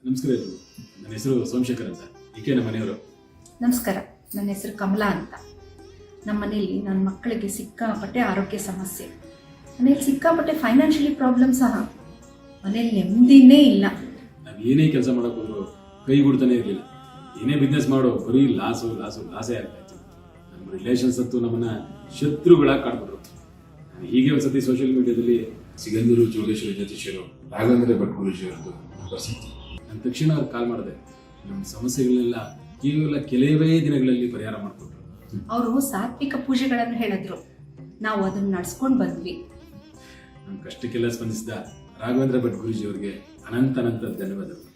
ನಮಸ್ಕಾರ ಎಲ್ರಿಗೂ. ನನ್ನ ಹೆಸರು ಸೋಮಶೇಖರ್ ಅಂತ. ಈಕೆ ನಮ್ಮ ಮನೆಯವರು. ನಮಸ್ಕಾರ, ನನ್ನ ಹೆಸರು ಕಮಲಾ ಅಂತ. ನಮ್ಮ ಮನೇಲಿ ನನ್ನ ಮಕ್ಕಳಿಗೆ ಸಿಕ್ಕಾಪಟ್ಟೆ ಆರೋಗ್ಯ ಸಮಸ್ಯೆ, ಮನೇಲಿ ಸಿಕ್ಕಾಪಟ್ಟೆ ಫೈನಾನ್ಷಿಯಲಿ ಪ್ರಾಬ್ಲಮ್ ಸಹ. ಮನೇಲಿ ನೆಮ್ಮದಿನೇ ಇಲ್ಲ. ನಾವು ಏನೇ ಕೆಲಸ ಮಾಡೋಕೆ ಹೋದ್ರು ಕೈ ಗುಡ್ತಾನೆ ಇರಲಿಲ್ಲ. ಏನೇ ಬಿಸ್ನೆಸ್ ಮಾಡೋ ಬರೀ ಲಾಸೇ ಆಗ್ತಾ ಇತ್ತು. ನಮ್ಮ ರಿಲೇಷನ್ಸ್ ಅಂತೂ ನಮ್ಮನ್ನ ಶತ್ರುಗಳಾಗಿ ಕಾಡ್ಬಿಟ್ರು. ಹೀಗೆ ಒಂದ್ಸತಿ ಸೋಷಿಯಲ್ ಮೀಡಿಯಾದಲ್ಲಿ ಸಿಗಂದೂರು ಜೋಗೇಶ್ವರಿ ಜ್ಯೋತಿಷ್ಯರು ರಾಘವೇಂದ್ರ ಭಟ್ ಗುರೂಜಿಯವರದ್ದು ನಂಬರ್ ಸಿಕ್ತು. ನಾನು ತಕ್ಷಣ ಅವ್ರಿಗೆ ಕಾಲ್ ಮಾಡಿದೆ. ನಮ್ಮ ಸಮಸ್ಯೆಗಳನ್ನೆಲ್ಲ ಕೇವಲ ಕೆಲವೇ ದಿನಗಳಲ್ಲಿ ಪರಿಹಾರ ಮಾಡಿಕೊಟ್ರು. ಅವರು ಸಾತ್ವಿಕ ಪೂಜೆಗಳನ್ನು ಹೇಳಿದ್ರು, ನಾವು ಅದನ್ನ ನಡ್ಸ್ಕೊಂಡು ಬಂದ್ವಿ. ನಮ್ಮ ಕಷ್ಟಕ್ಕೆಲ್ಲ ಸ್ಪಂದಿಸಿದ ರಾಘವೇಂದ್ರ ಭಟ್ ಗುರೂಜಿಯವರಿಗೆ ಅನಂತ ಧನ್ಯವಾದಗಳು.